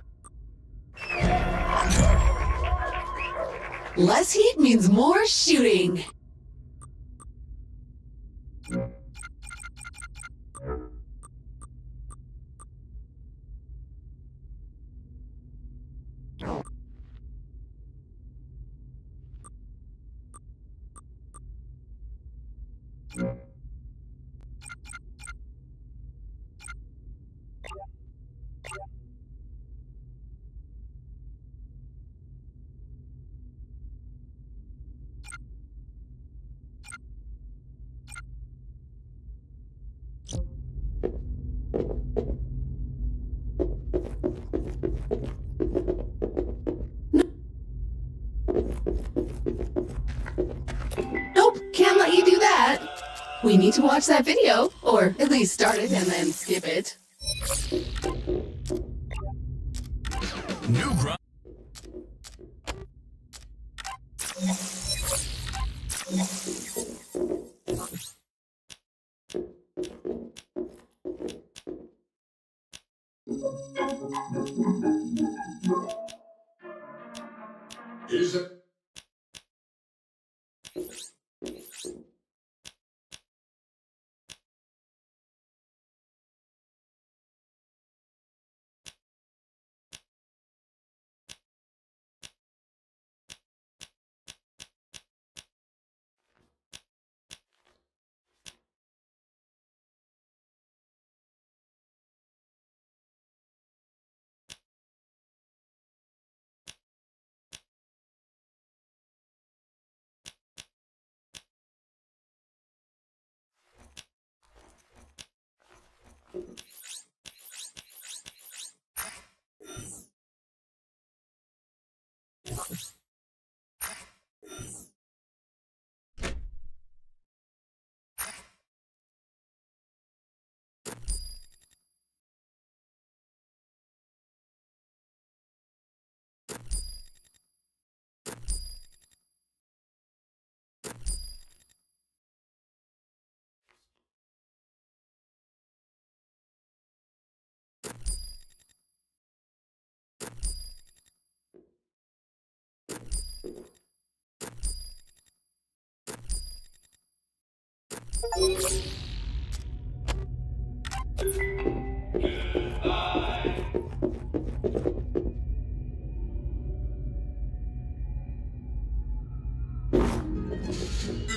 Less heat means more shooting. Nope, can't let you do that. We need to watch that video, or at least start it and then skip it. New grind. Is it?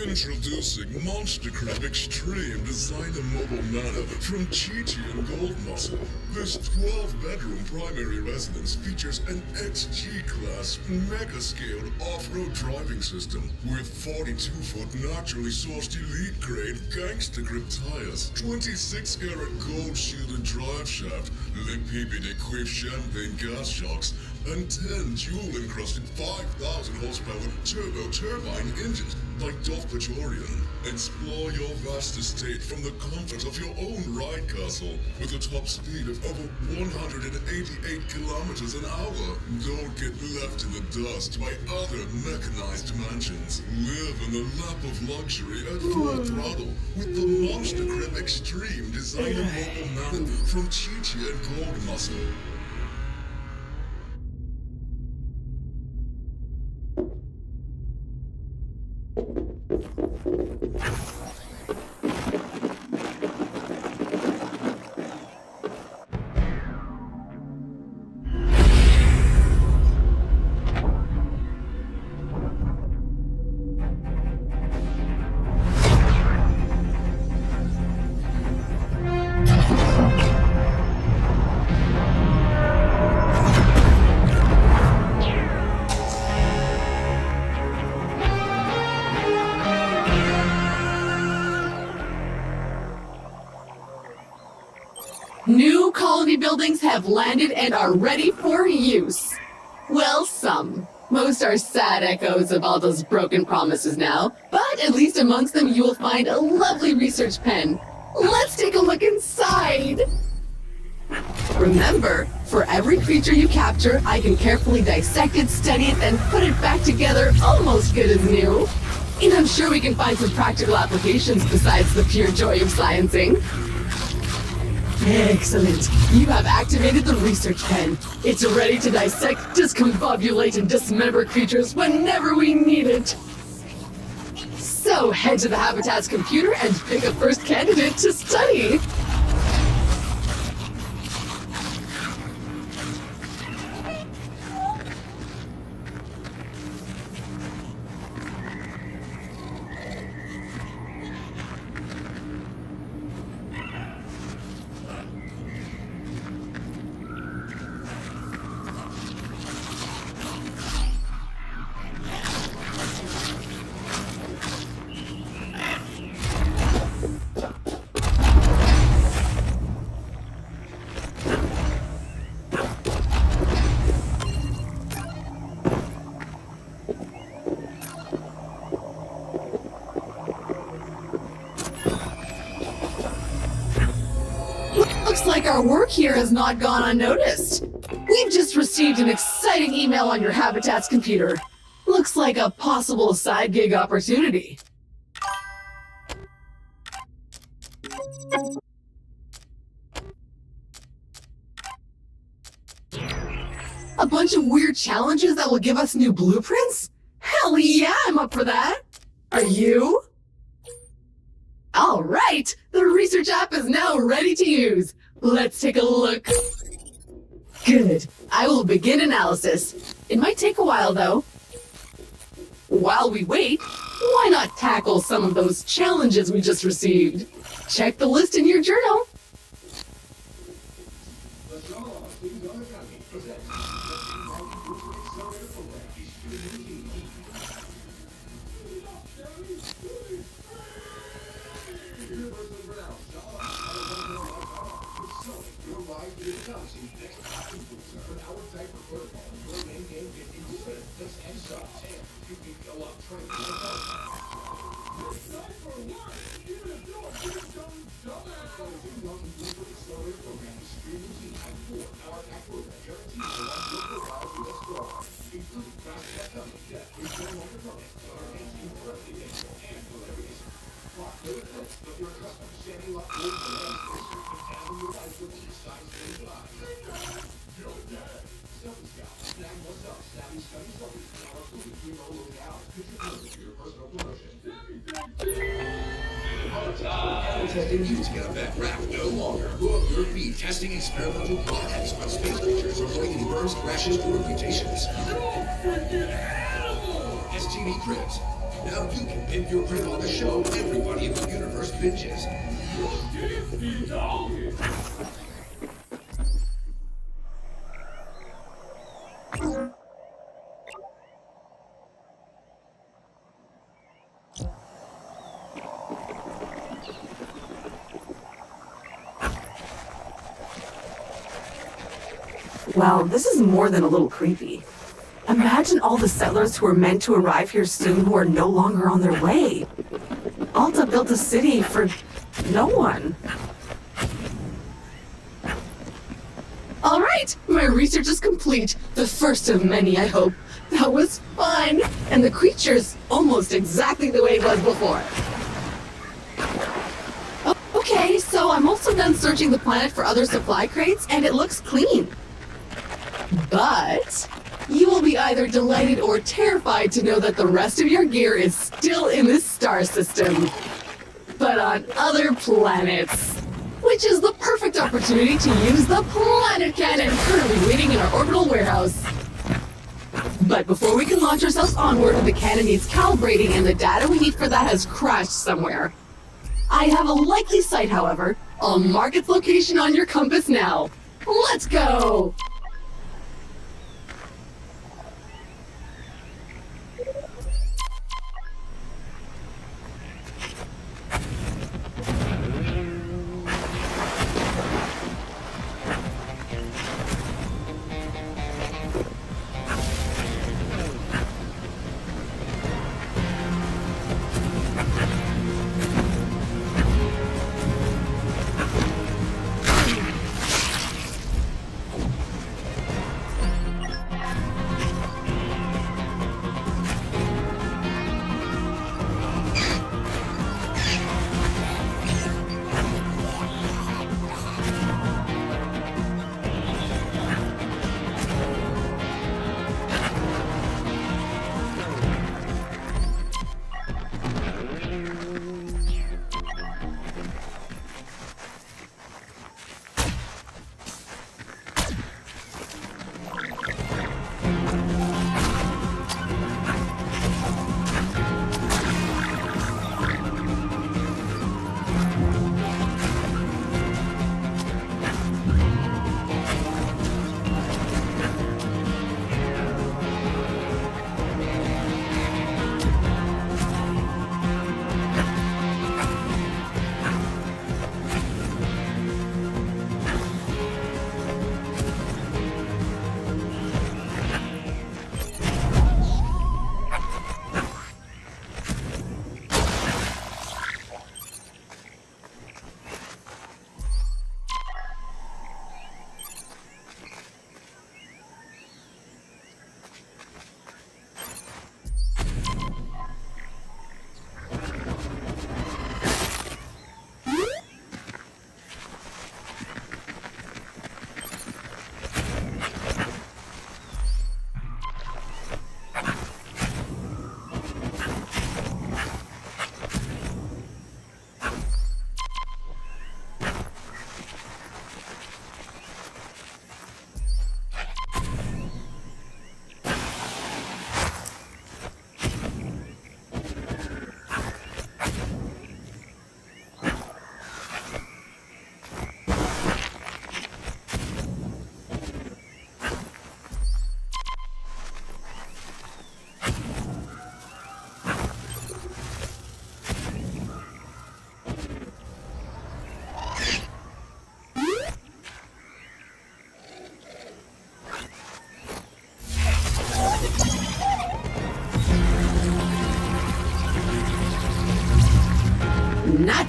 Introducing Monster Crab Extreme Designer Mobile Nano from Chi-Chi and Gold Muscle. This 12-bedroom primary residence features an XG-class mega-scaled off-road driving system with 42-foot naturally sourced elite-grade gangster grip tires, 26-karat gold-shielded drive shaft, Le Pipi de Quiff champagne gas shocks, and 10 jewel-encrusted 5,000 horsepower turbo-turbine engines like Dove Praetorian. Explore your vast estate from the comfort of your own ride castle with a top speed of over 188 kilometers an hour. Don't get left in the dust by other mechanized mansions. Live in the lap of luxury at full throttle with the Monster Crab Extreme Designer Mobile Nano from Chi-Chi and Gold Muscle. New colony buildings have landed and are ready for use. Well, some. Most are sad echoes of all those broken promises now, but at least amongst them you will find a lovely research pen. Let's take a look inside! Remember, for every creature you capture, I can carefully dissect it, study it, and put it back together almost good as new. And I'm sure we can find some practical applications besides the pure joy of sciencing. Excellent. You have activated the research pen. It's ready to dissect, discombobulate, and dismember creatures whenever we need it. So head to the Habitat's computer and pick a first candidate to study. Looks like our work here has not gone unnoticed. We've just received an exciting email on your Habitat's computer. Looks like a possible side gig opportunity. A bunch of weird challenges that will give us new blueprints? Hell yeah, I'm up for that. Are you? All right, the research app is now ready to use. Let's take a look. Good. I will begin analysis. It might take a while, though. While we wait, why not tackle some of those challenges we just received? Check the list in your journal. Testing used to get a vet rap no longer. Your feed testing experimental products on space creatures avoiding burns, rashes, or mutations. STD Cribs. Now you can pimp your crib on the show everybody in the universe binges. Well, this is more than a little creepy. Imagine all the settlers who are meant to arrive here soon who are no longer on their way. Alta built a city for no one. All right, my research is complete. The first of many, I hope. That was fun. And the creature's almost exactly the way it was before. Okay, so I'm also done searching the planet for other supply crates, and it looks clean. But you will be either delighted or terrified to know that the rest of your gear is still in this star system, but on other planets. Which is the perfect opportunity to use the planet cannon currently waiting in our orbital warehouse. But before we can launch ourselves onward, the cannon needs calibrating and the data we need for that has crashed somewhere. I have a likely site, however. I'll mark its location on your compass now. Let's go!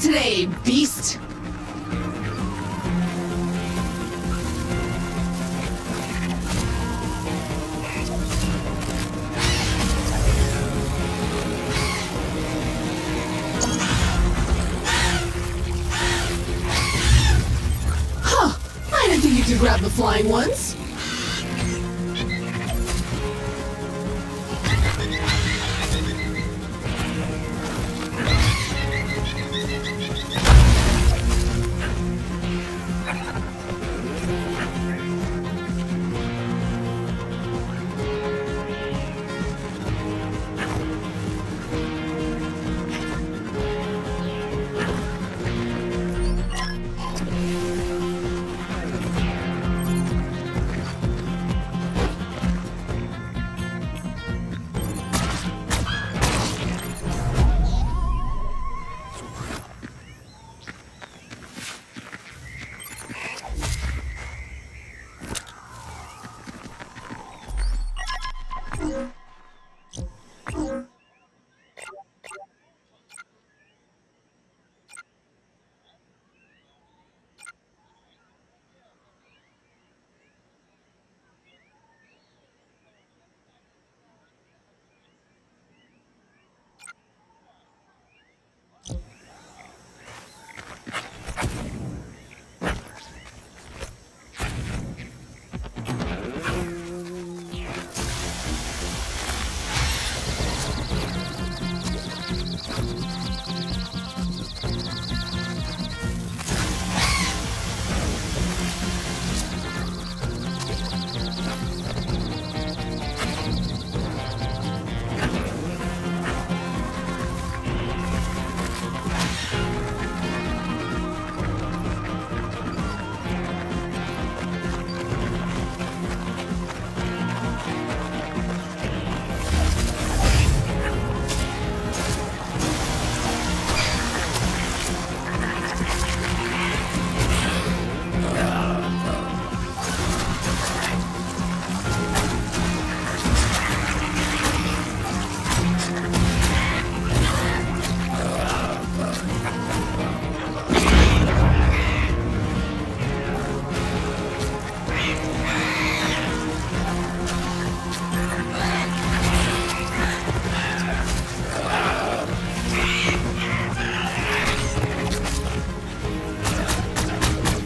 today, beast! Huh, I didn't think you could grab the flying ones.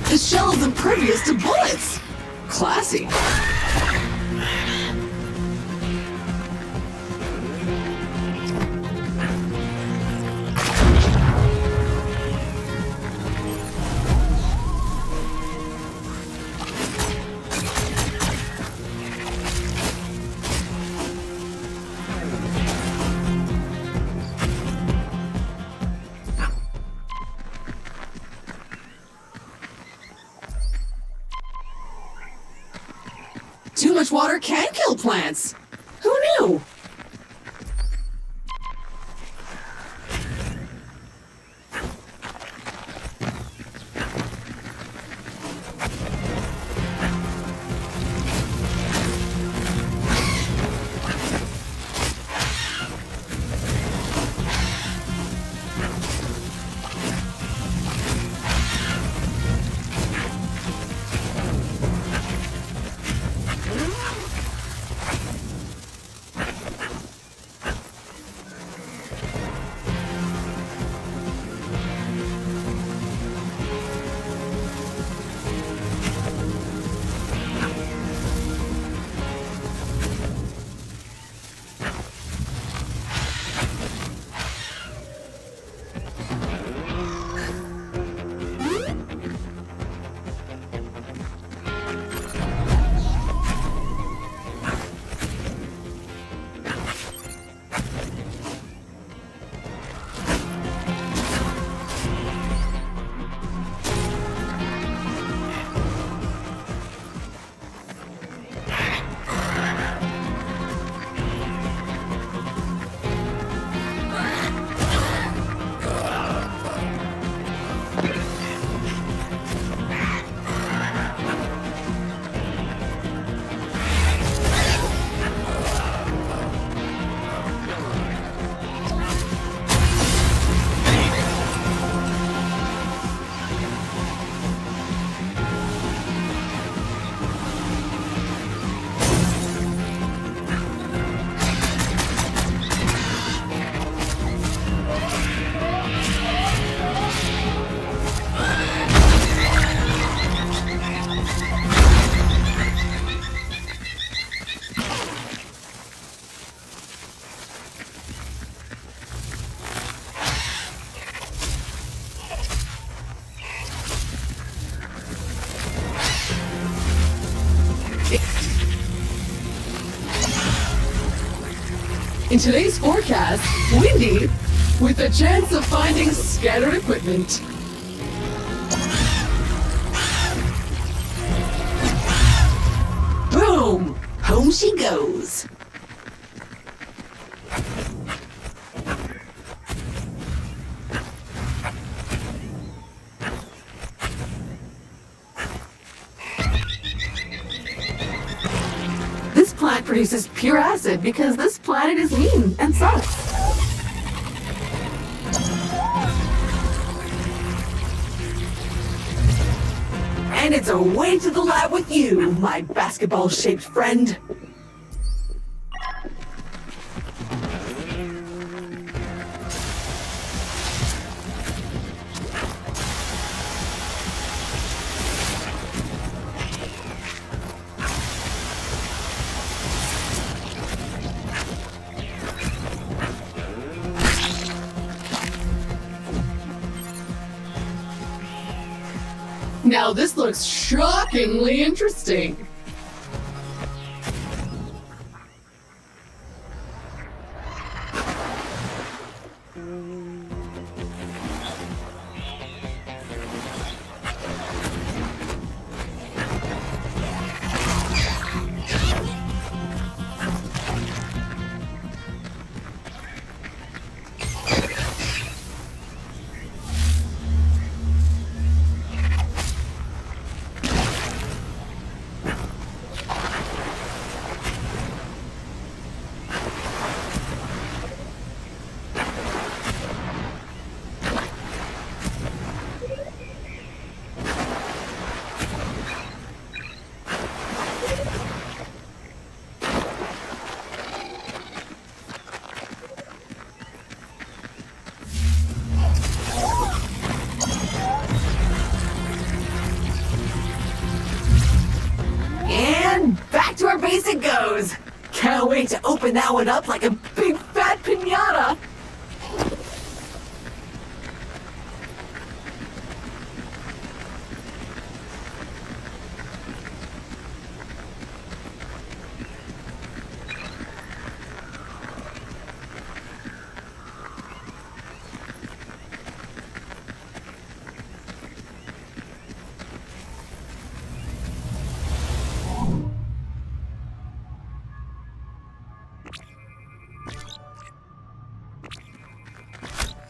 The shell is impervious to bullets! Classy. Too much water can kill plants! Who knew? In today's forecast, windy, with a chance of finding scattered equipment. Boom! Home she goes. This plant produces pure acid because this planet is mean and sucks. And it's away to the lab with you, my basketball-shaped friend. Now this looks shockingly interesting. Back to our base it goes. Can't wait to open that one up like a big fat piñata.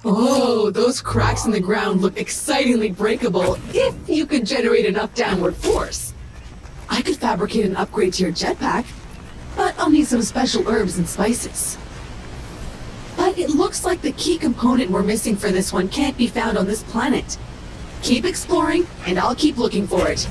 Oh, those cracks in the ground look excitingly breakable if you could generate enough downward force. I could fabricate an upgrade to your jetpack, but I'll need some special herbs and spices. But it looks like the key component we're missing for this one can't be found on this planet. Keep exploring, and I'll keep looking for it.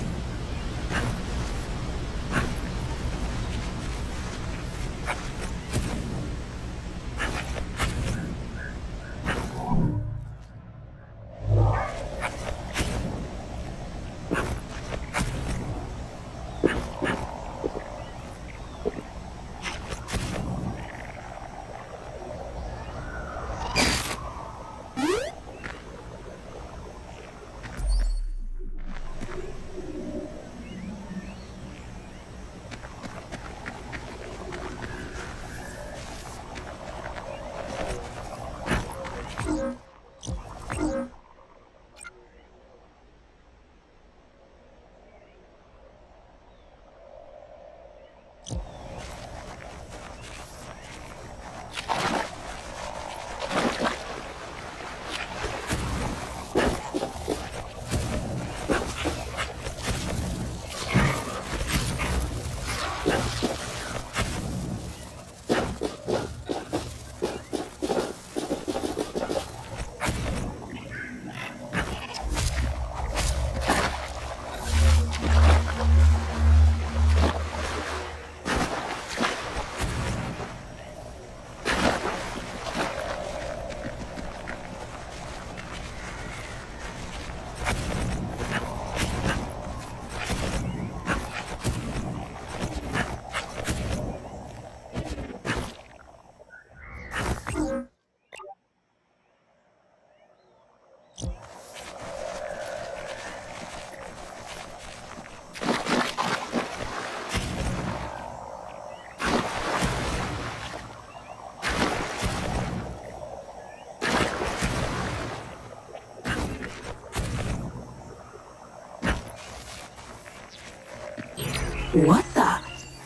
What the?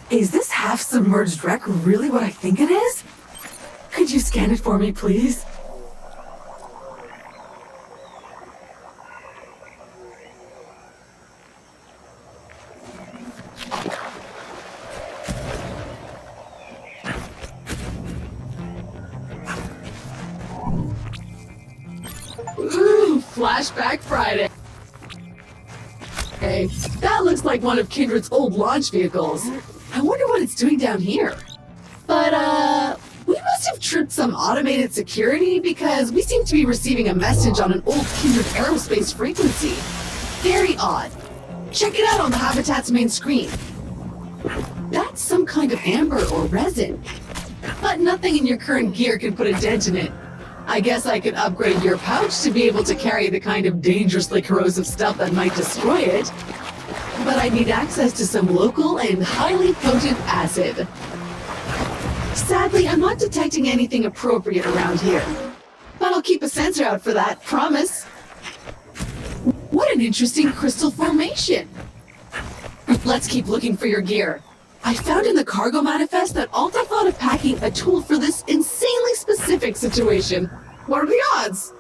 Is this half-submerged wreck really what I think it is? Could you scan it for me, please? Ooh, Flashback Friday. Hey, that looks like one of Kindred's old launch vehicles. I wonder what it's doing down here. But, we must have tripped some automated security because we seem to be receiving a message on an old Kindred aerospace frequency. Very odd. Check it out on the Habitat's main screen. That's some kind of amber or resin. But nothing in your current gear can put a dent in it. I guess I could upgrade your pouch to be able to carry the kind of dangerously corrosive stuff that might destroy it. But I need access to some local and highly potent acid. Sadly, I'm not detecting anything appropriate around here. But I'll keep a sensor out for that, promise. What an interesting crystal formation. Let's keep looking for your gear. I found in the cargo manifest that Alta thought of packing a tool for this insanely specific situation. What are the odds?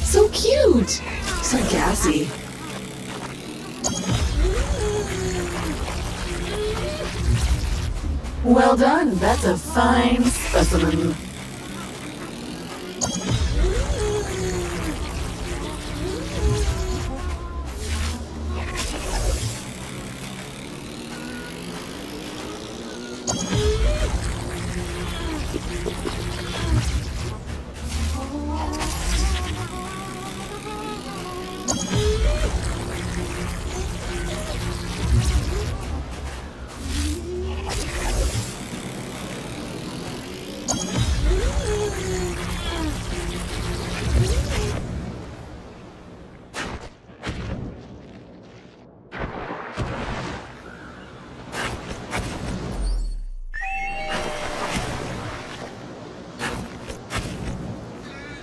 So cute! So gassy. Well done, that's a fine specimen.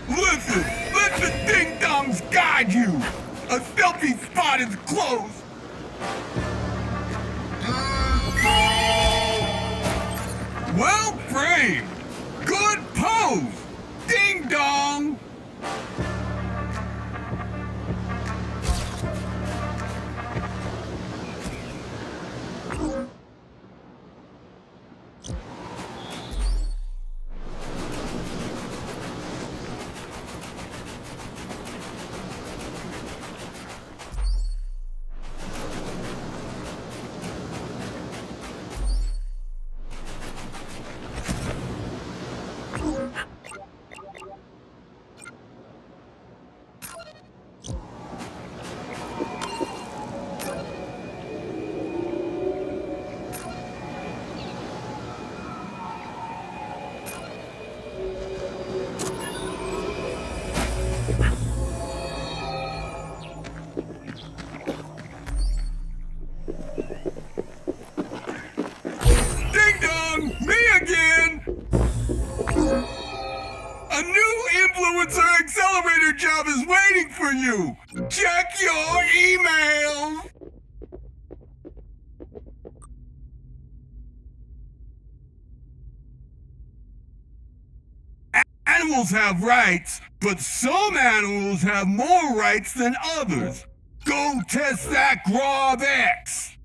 Listen, let the ding-dongs guide you. A stealthy spot is close. Well framed. Good pose. Ding-dong. bigger job is waiting for you. Check your email. Animals have rights, but some animals have more rights than others. Go test that Grob X.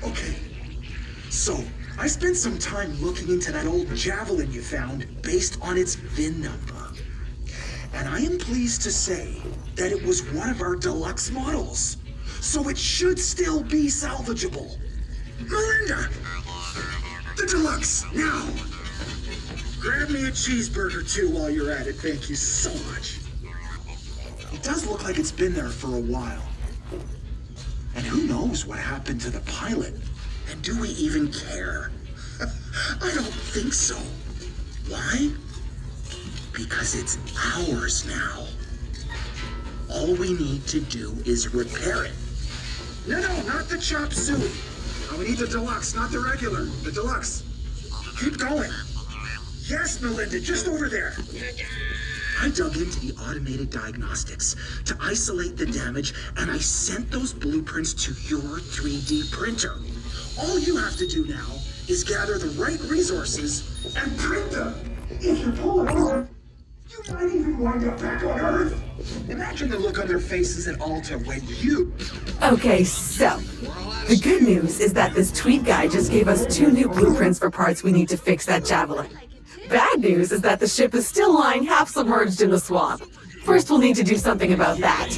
Okay, so I spent some time looking into that old Javelin you found based on its VIN number. And I am pleased to say that it was one of our deluxe models. So it should still be salvageable. Melinda! The deluxe, now! Grab me a cheeseburger too while you're at it, thank you so much. It does look like it's been there for a while. And who knows what happened to the pilot? And do we even care? I don't think so. Why? Because it's ours now. All we need to do is repair it. No, not the chop suey. We need the deluxe, not the regular. The deluxe. Keep going. Yes, Melinda, just over there. I dug into the automated diagnostics to isolate the damage, and I sent those blueprints to your 3D printer. All you have to do now is gather the right resources and print them. If you pull it off, you might even wind up back on Earth. Imagine the look on their faces at Alta when you... Okay, so the good news is that this tweet guy just gave us 2 new blueprints for parts we need to fix that Javelin. Bad news is that the ship is still lying half submerged in the swamp. First, we'll need to do something about that.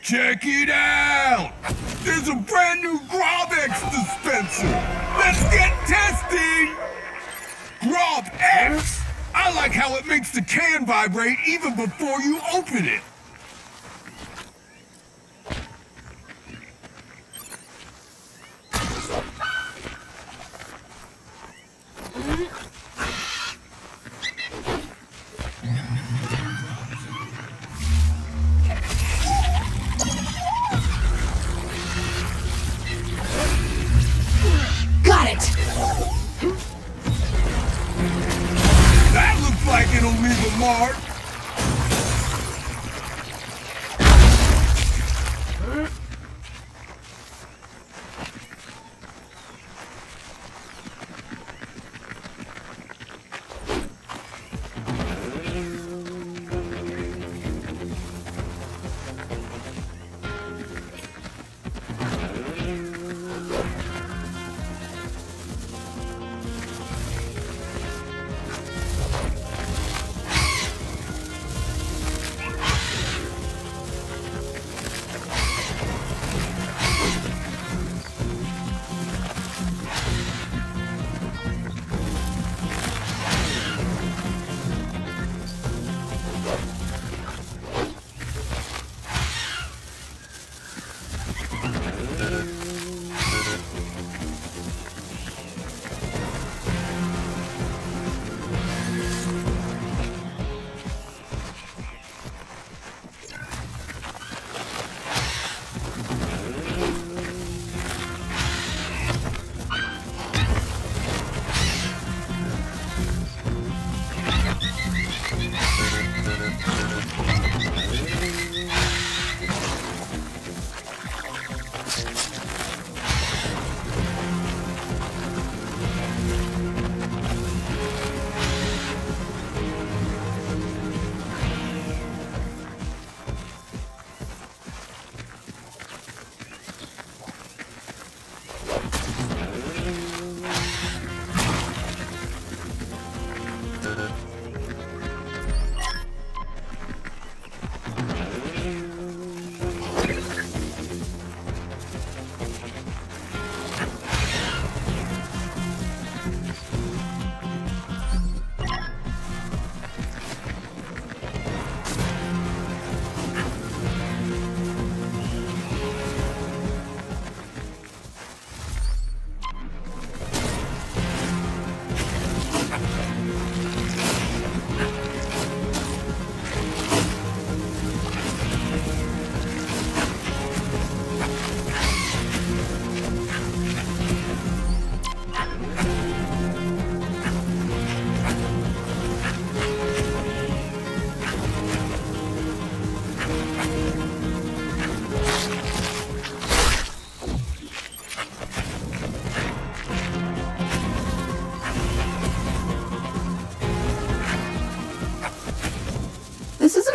Check it out! There's a brand new Grob X dispenser! Let's get testing! Grob X! I like how it makes the can vibrate even before you open it! That looks like it'll leave a mark.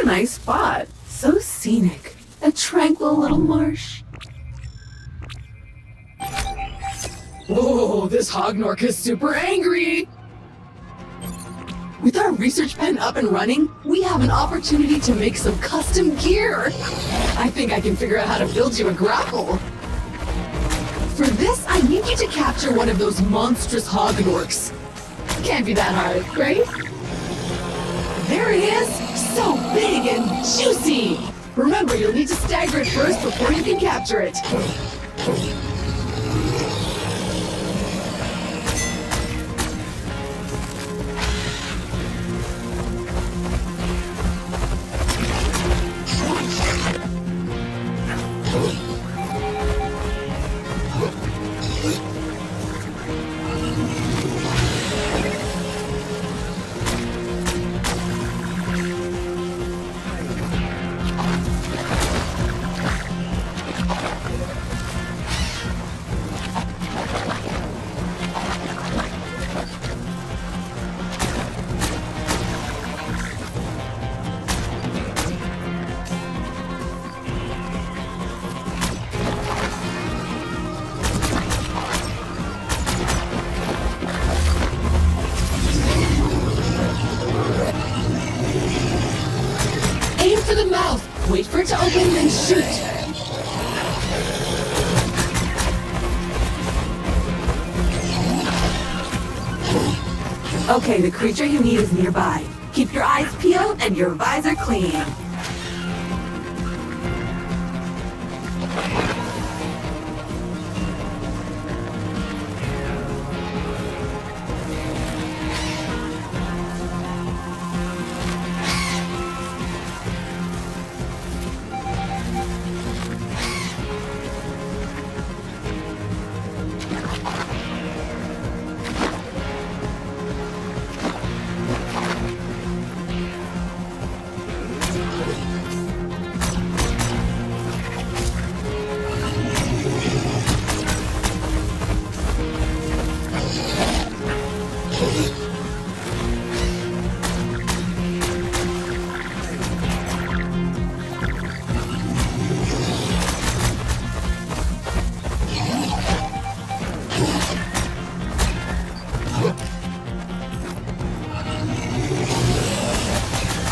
a nice spot. So scenic. A tranquil little marsh. Whoa, this Hognork is super angry! With our research pen up and running, we have an opportunity to make some custom gear. I think I can figure out how to build you a grapple. For this, I need you to capture one of those monstrous Hognorks. Can't be that hard, right? There it is! So big and juicy! Remember, you'll need to stagger it first before you can capture it. Aim for the mouth. Wait for it to open, then shoot. Okay, the creature you need is nearby. Keep your eyes peeled and your visor clean.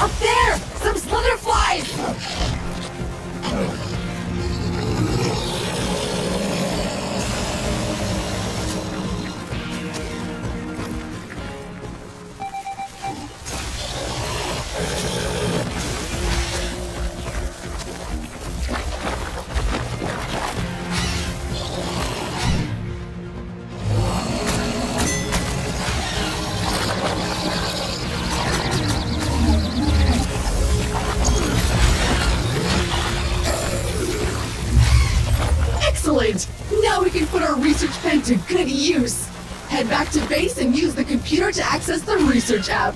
Up there! Some slither flies! Excellent! Now we can put our research pen to good use. Head back to base and use the computer to access the research app.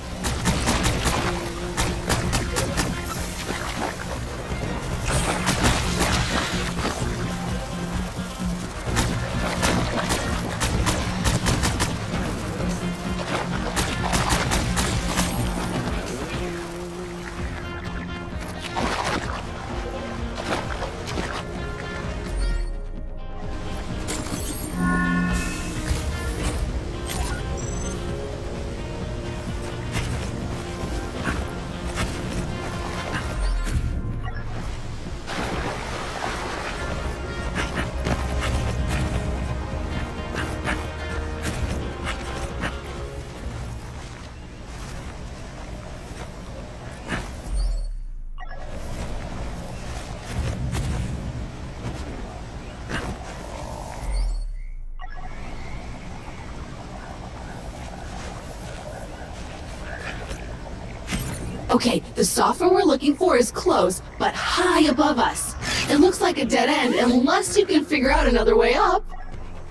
Okay, the software we're looking for is close, but high above us. It looks like a dead end unless you can figure out another way up.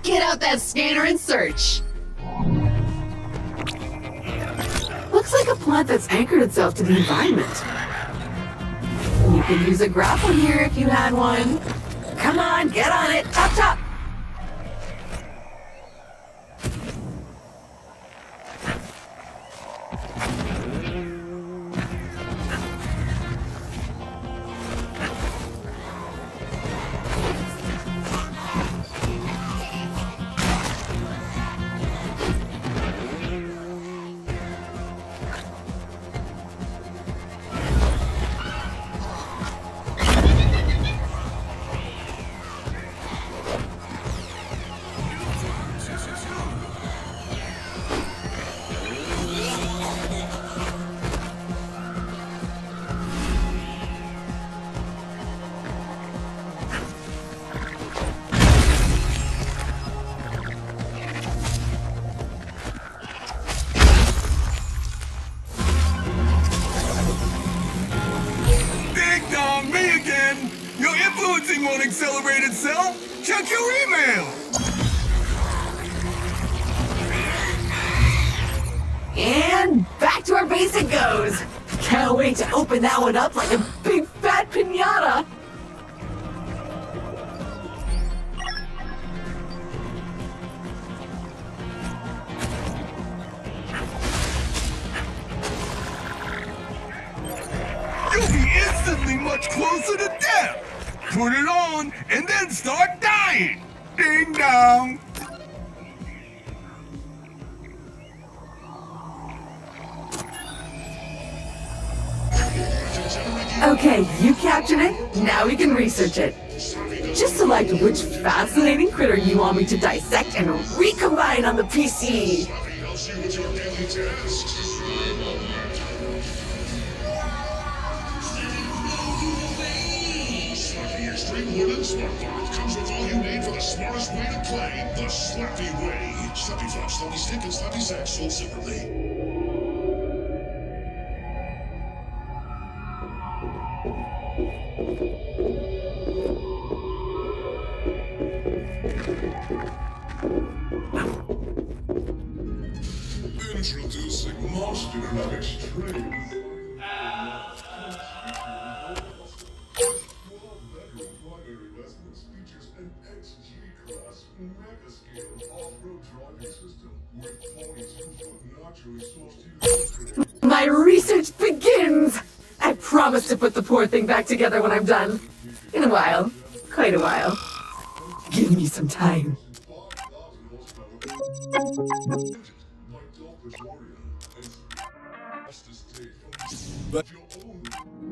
Get out that scanner and search. Looks like a plant that's anchored itself to the environment. You could use a grapple here if you had one. Come on, get on it. Top, top. basic goes. Can't wait to open that one up like a big fat piñata. You'll be instantly much closer to death. Put it on and then start dying. Ding dong. Okay, you captured it. Now we can research it. Just select which fascinating critter you want me to dissect and recombine on the PC. Slappy helps you with your daily tasks. Slappy Extreme Wooden Smart Bot comes with all you need for the smartest way to play the Slappy way. Slappy Flop, Slappy Stick, and Slappy Sack sold separately. Introducing Monster Crab Extreme. 12-bedroom primary residence features an XG-class mega-scale off-road driving system with 42-foot naturally sourced My research begins! I promise to put the poor thing back together when I'm done. In a while. Quite a while. Give me some time. But your own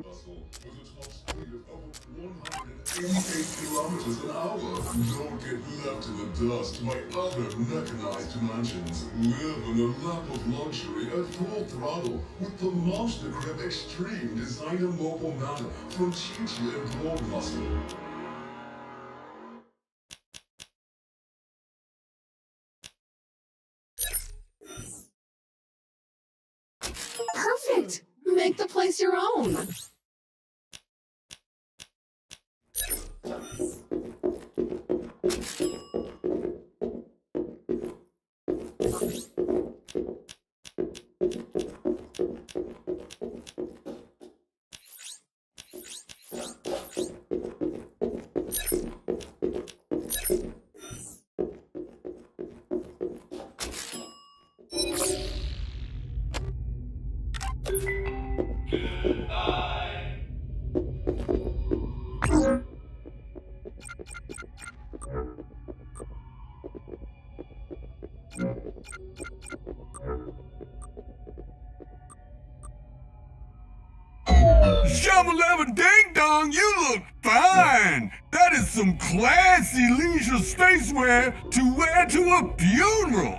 muscle with a top speed of over 188 kilometers an hour. Don't get left in the dust. My other mechanized mansions live in a lap of luxury at full throttle with the Monster Crab Extreme Designer Mobile Manor from Chi-Chi and Gold Muscle. Perfect! Make the place your own. Shamalama Ding Dong, you look fine! That is some classy leisure spacewear to wear to a funeral!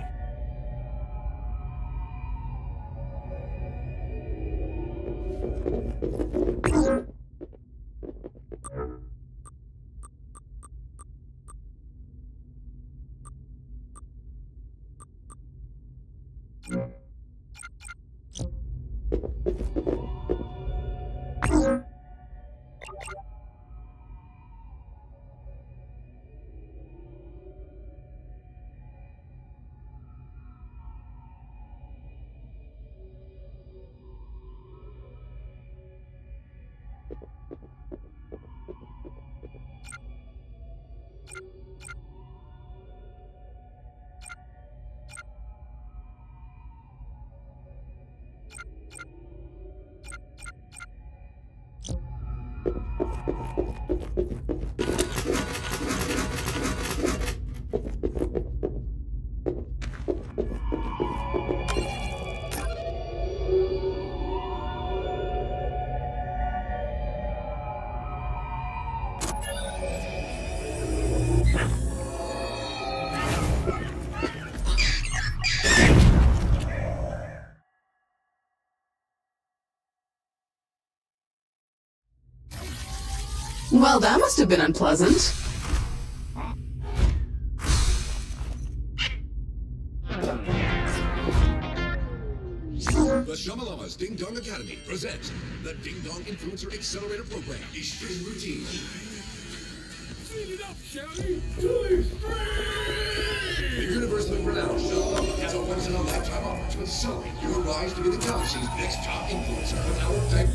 Well, that must have been unpleasant. The Shamalama's Ding Dong Academy presents the Ding Dong Influencer Accelerator Program, Extreme Routine. Speed it up, Shelly! To extreme! The universally renowned Shamalama has a once-in-a-lifetime opportunity So, you rise to be the galaxy's next top influencer of our tech.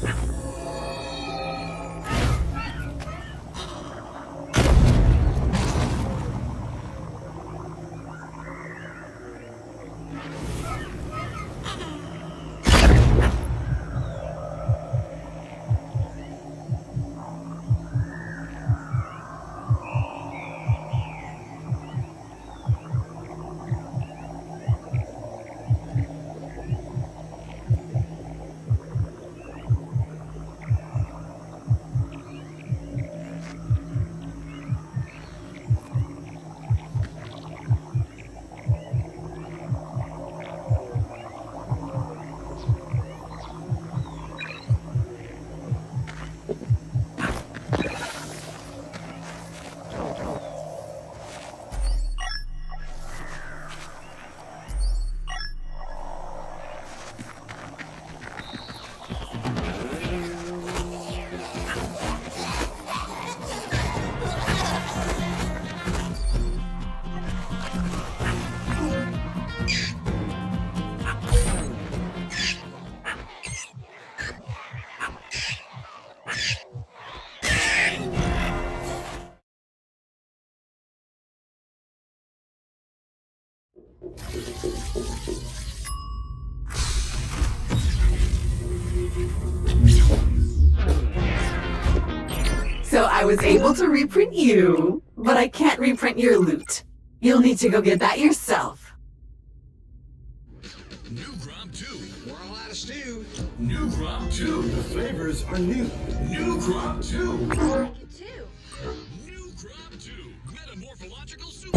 So I was able to reprint you, but I can't reprint your loot. You'll need to go get that yourself. New Grom 2. We're all out of stew. New Grom 2. The flavors are new. New Grom 2. Like it too. New Grom 2. Metamorphological soup.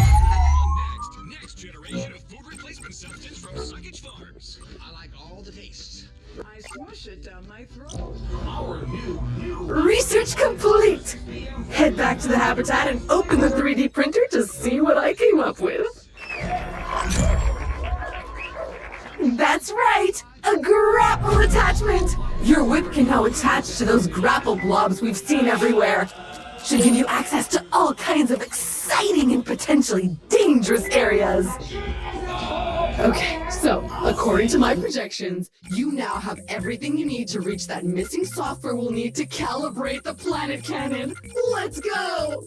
Next generation of food replacement substance from Suckage Farms. I like all the tastes. I smush it down my throat. Our new Research complete! Head back to the habitat and open the 3D printer to see what I came up with. That's right! A grapple attachment! Your whip can now attach to those grapple blobs we've seen everywhere. Should give you access to all kinds of exciting and potentially dangerous areas. Okay, so, according to my projections, you now have everything you need to reach that missing software we'll need to calibrate the planet cannon. Let's go!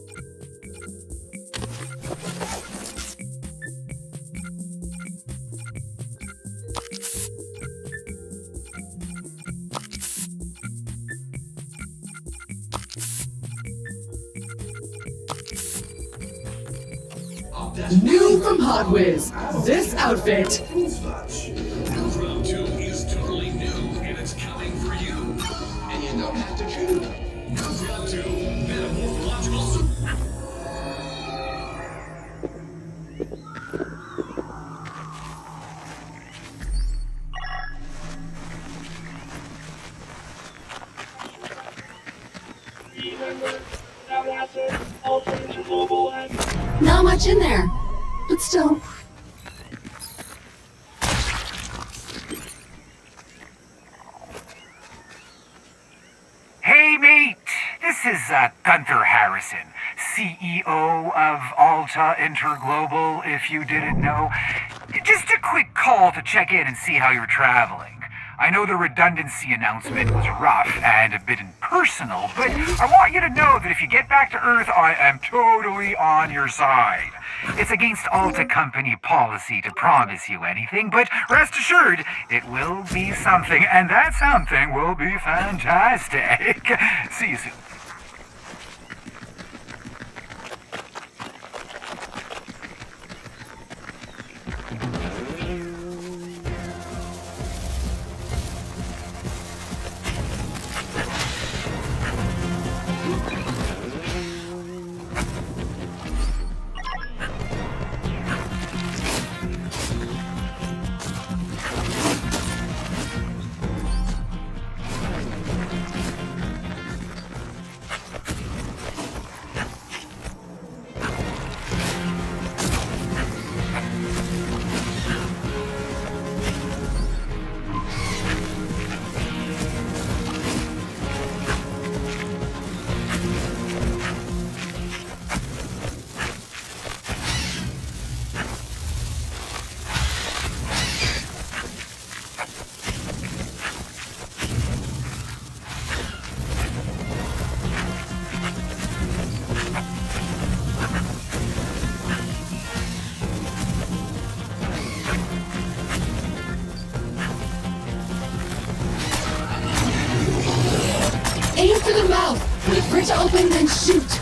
New from Hot Whiz, this outfit. New Grom 2 is totally new, and it's coming for you. And you don't have to chew. New Grom 2. Metamorphological soup. Not much in there, but still. Hey, mate! This is Gunther Harrison, CEO of Alta Interglobal, if you didn't know. Just a quick call to check in and see how you're traveling. I know the redundancy announcement was rough and a bit impersonal, but I want you to know that if you get back to Earth, I am totally on your side. It's against Alta Company policy to promise you anything, but rest assured, it will be something, and that something will be fantastic. See you soon. for it to open, then shoot.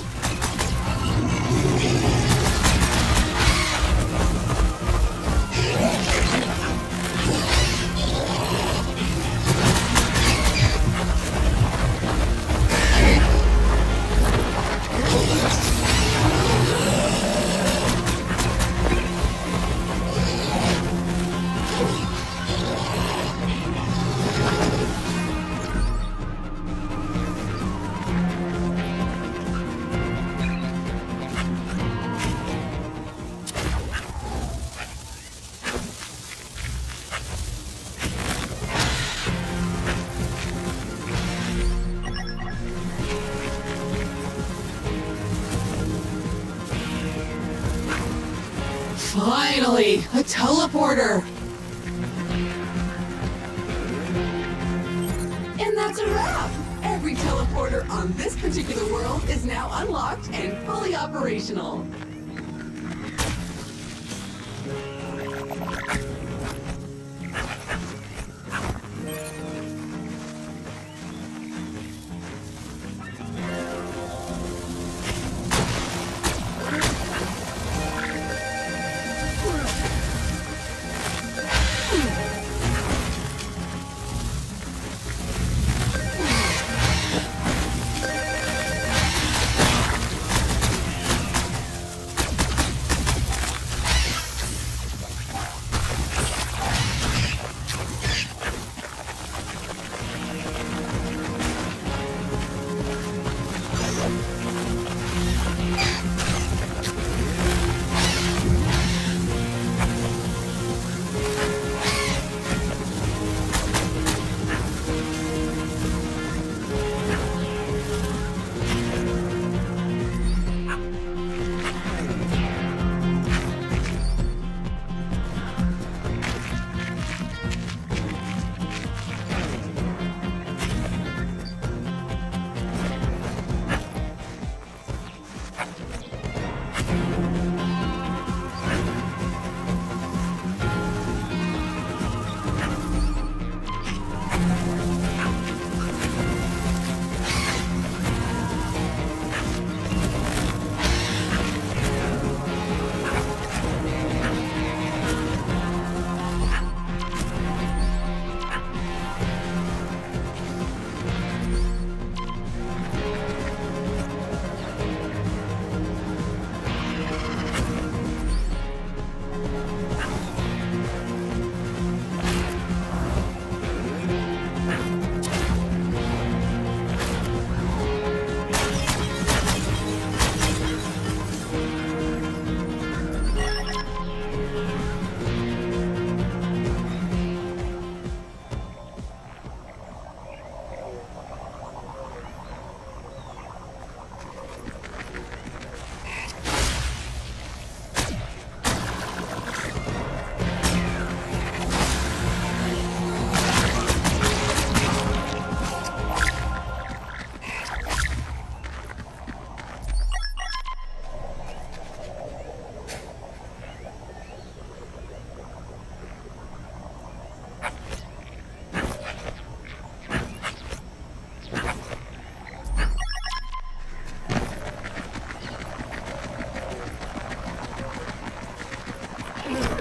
Finally, a teleporter! And that's a wrap! Every teleporter on this particular world is now unlocked and fully operational.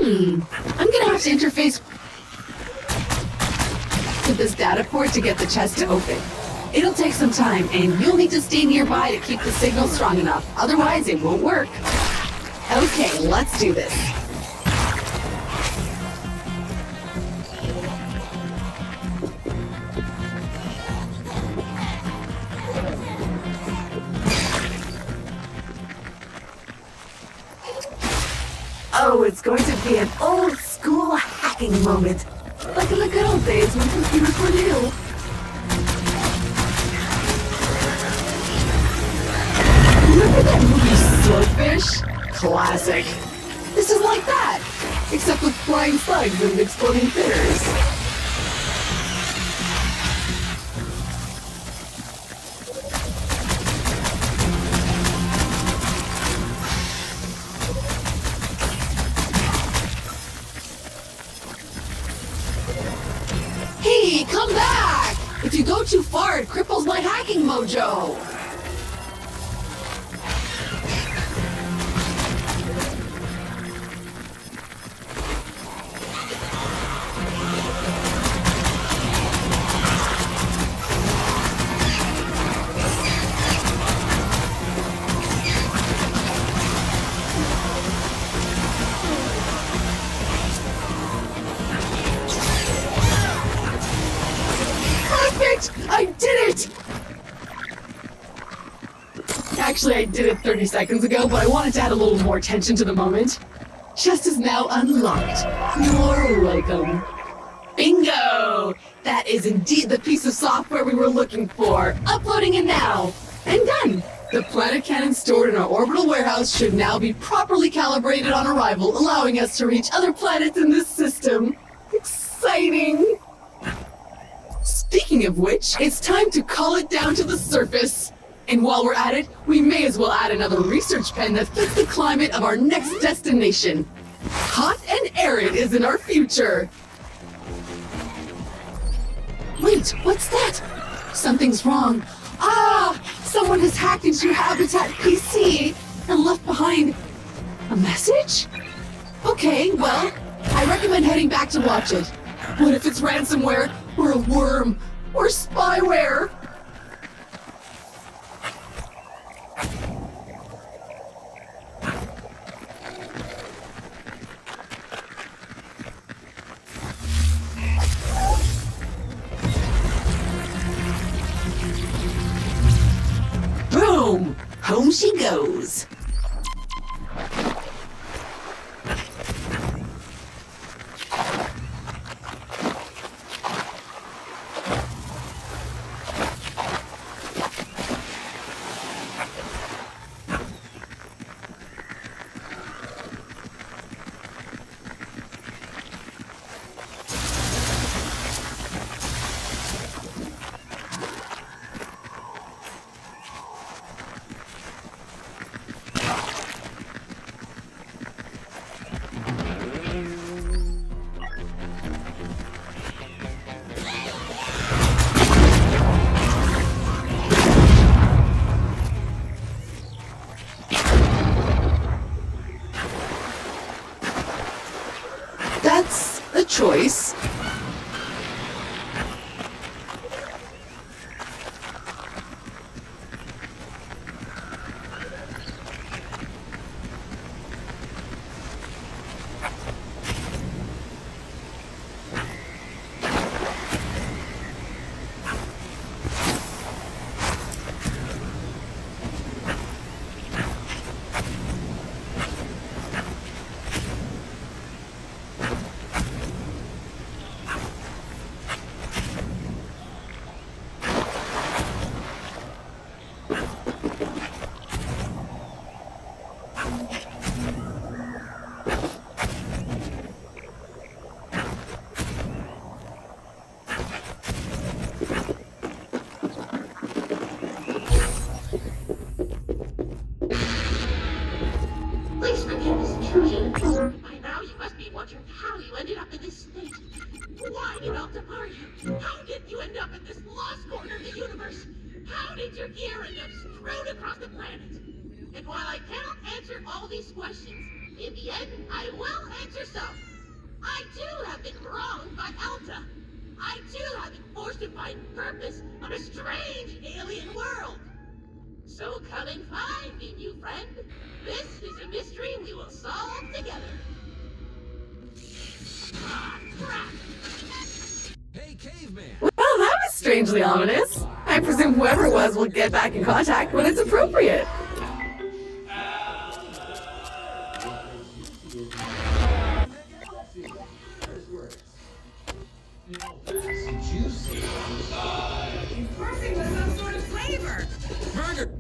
I'm gonna have to interface with this data port to get the chest to open. It'll take some time, and you'll need to stay nearby to keep the signal strong enough. Otherwise, it won't work. Okay, let's do this. Oh, it's going to be an old school hacking moment. Like in the good old days when computers were new. Remember that movie Swordfish? Classic. This is like that, except with flying slugs and exploding critters. Hey, come back! If you go too far, it cripples my hacking mojo. I did it 30 seconds ago, but I wanted to add a little more tension to the moment. Chest is now unlocked. You're welcome. Bingo! That is indeed the piece of software we were looking for. Uploading it now. And done. The planet cannon stored in our orbital warehouse should now be properly calibrated on arrival, allowing us to reach other planets in this system. Exciting! Speaking of which, it's time to call it down to the surface. And while we're at it, we may as well add another research pen that fits the climate of our next destination. Hot and arid is in our future. Wait, what's that? Something's wrong. Ah! Someone has hacked into your Habitat PC and left behind a message? Okay, well, I recommend heading back to watch it. What if it's ransomware, or a worm, or spyware? Boom! Home she goes. That's a choice. Please forgive this intrusion. By now you must be wondering how you ended up in this state. Why developed are you? How did you end up in this lost corner of the universe? How did your gear end up strewn across the planet? And while I cannot answer all these questions, in the end, I will answer some. I too have been wronged by Alta. I too have been forced to find purpose on a strange alien world. So come and find me, new friend. This is a mystery we will solve together. Ah, crap! Hey, caveman! Well, that was strangely ominous. I presume whoever it was will get back in contact when it's appropriate. Bursting with some sort of flavor. Burger!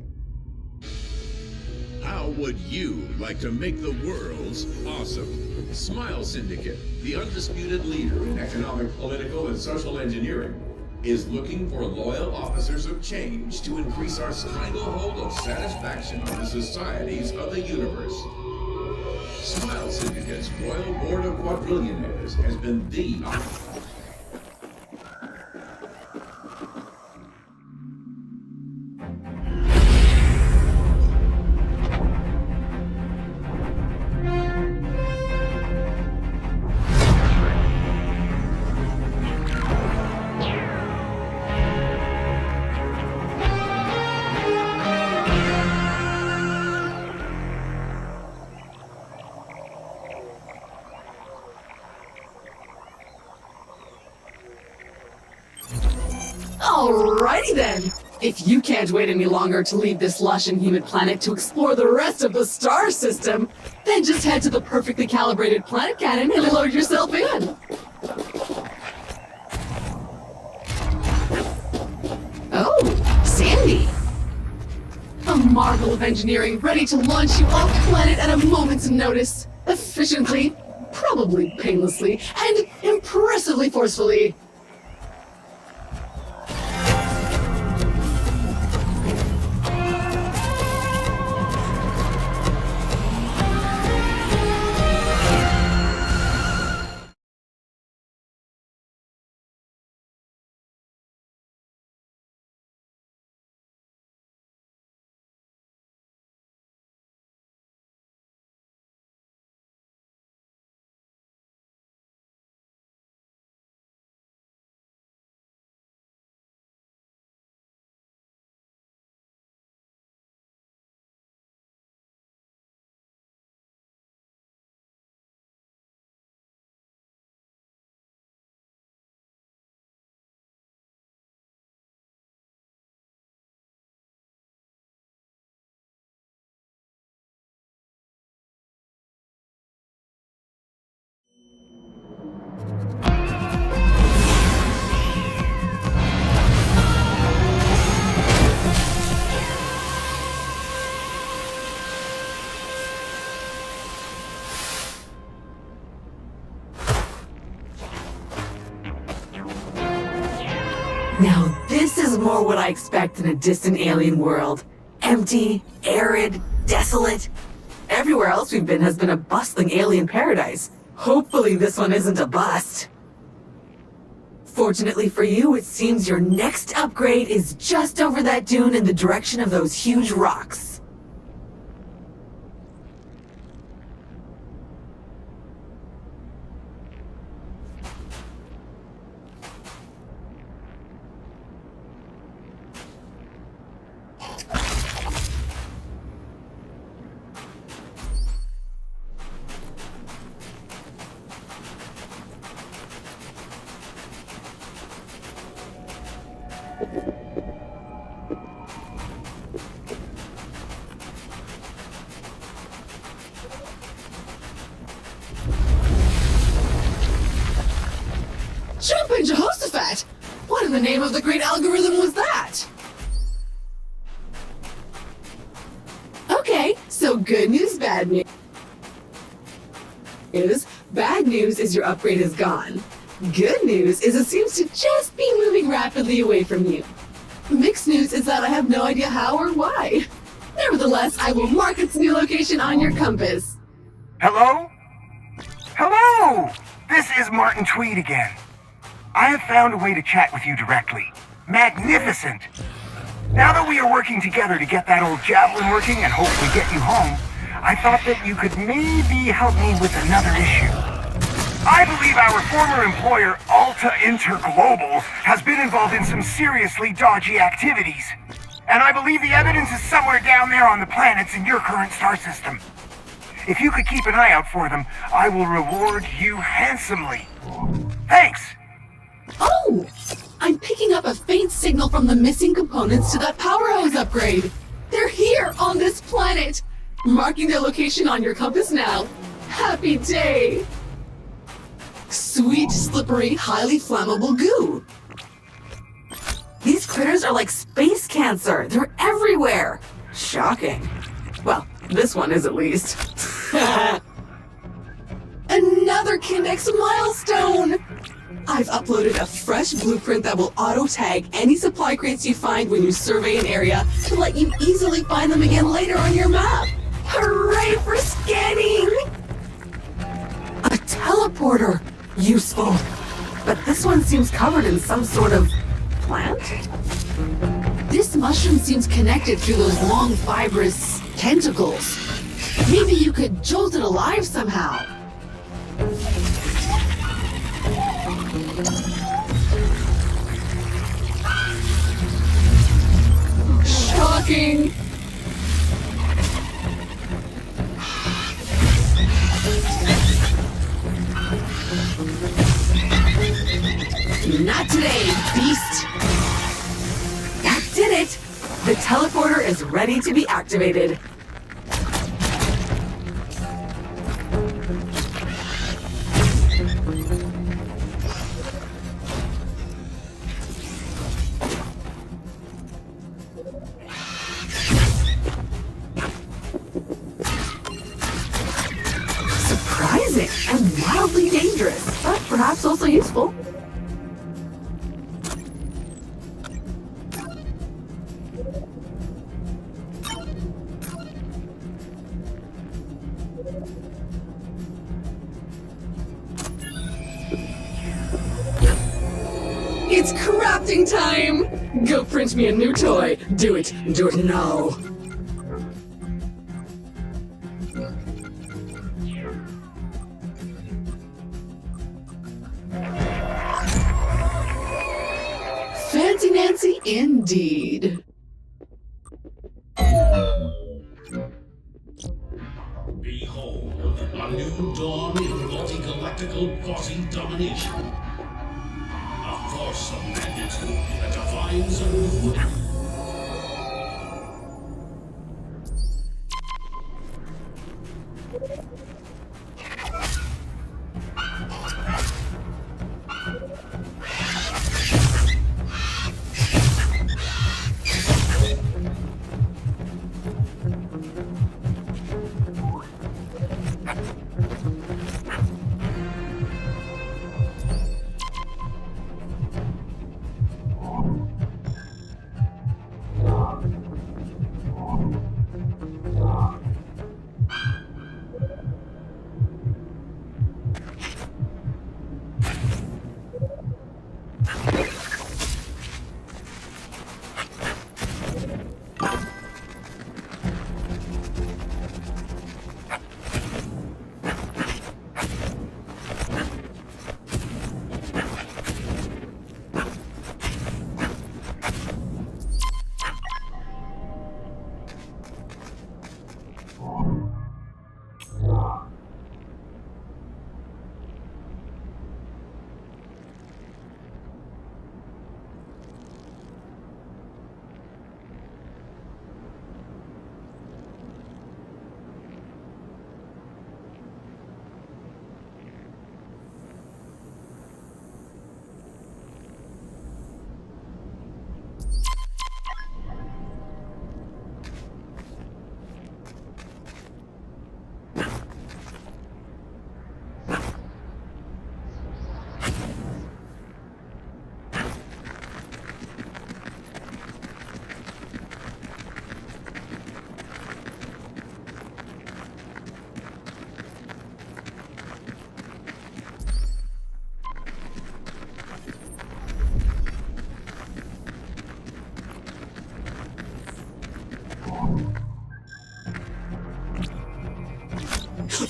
How would you like to make the world's awesome? Smile Syndicate, the undisputed leader in economic, political, and social engineering, is looking for loyal officers of change to increase our stranglehold of satisfaction on the societies of the universe. Smile Syndicate's Royal Board of Quadrillionaires has been the Alrighty then. If you can't wait any longer to leave this lush and humid planet to explore the rest of the star system, then just head to the perfectly calibrated planet cannon and load yourself in. Oh, Sandy! A marvel of engineering ready to launch you off planet at a moment's notice. Efficiently, probably painlessly, and impressively forcefully. Now this is more what I expect in a distant alien world. Empty, arid, desolate. Everywhere else we've been has been a bustling alien paradise. Hopefully this one isn't a bust. Fortunately for you, it seems your next upgrade is just over that dune in the direction of those huge rocks. Jumping Jehoshaphat! What in the name of the great algorithm was that? Okay, so good news, bad news. Bad news is your upgrade is gone. Good news is it seems to just be moving rapidly away from you. Mixed news is that I have no idea how or why. Nevertheless, I will mark its new location on your compass. Hello? Hello! This is Martin Tweed again. I have found a way to chat with you directly. Magnificent! Now that we are working together to get that old javelin working and hopefully get you home, I thought that you could maybe help me with another issue. I believe our former employer, Alta Interglobal, has been involved in some seriously dodgy activities. And I believe the evidence is somewhere down there on the planets in your current star system. If you could keep an eye out for them, I will reward you handsomely. Thanks! Oh! I'm picking up a faint signal from the missing components to that power hose upgrade. They're here on this planet! Marking their location on your compass now. Happy day! Sweet, slippery, highly flammable goo. These critters are like space cancer. They're everywhere. Shocking. Well, this one is at least. Another Kindex milestone! I've uploaded a fresh blueprint that will auto-tag any supply crates you find when you survey an area to let you easily find them again later on your map. Hooray for scanning! A teleporter! Useful. But this one seems covered in some sort of plant? This mushroom seems connected through those long, fibrous tentacles. Maybe you could jolt it alive somehow. Shocking! Not today, beast! That did it! The teleporter is ready to be activated. Surprising and wildly dangerous, but perhaps also useful. It's crafting time! Go print me a new toy. Do it. Do it now. Fancy Nancy indeed. Behold, a new dawn in multi-galactical quasi domination. A force of magnitude that defines a new era.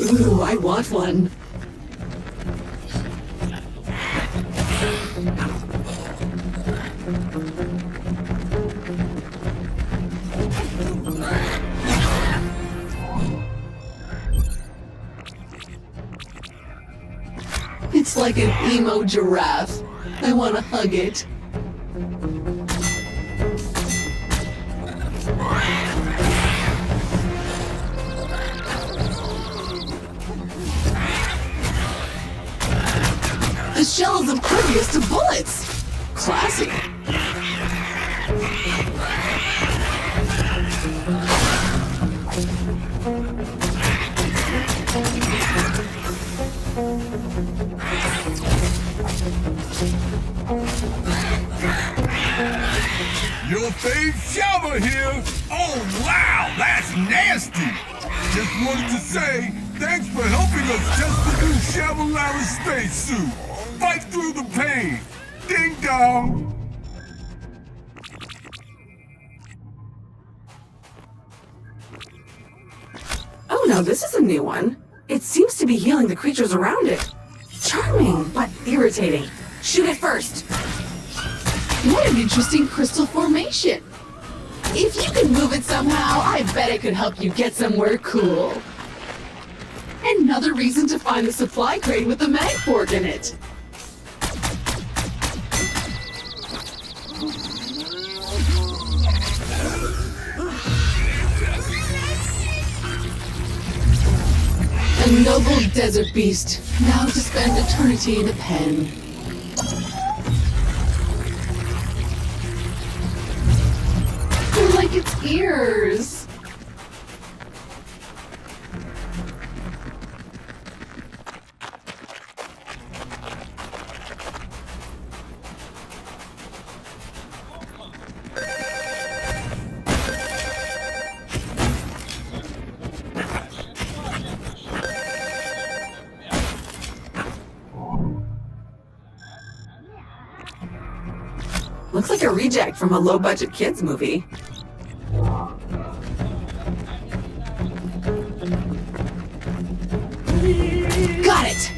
Ooh, I want one. It's like an emo giraffe. I want to hug it. The shell is impervious to bullets. Classy. Your fave shower here? Oh wow, that's nasty! Just wanted to say, thanks for helping us test the new Chevrolet spacesuit. Fight through the pain. Ding dong. Oh no, this is a new one. It seems to be healing the creatures around it. Charming, but irritating. Shoot it first. What an interesting crystal formation. If you could move it somehow, I bet it could help you get somewhere cool. Another reason to find the supply crate with the mag fork in it. A noble desert beast, now to spend eternity in a pen. Like its ears. Looks like a reject from a low-budget kids movie. Got it!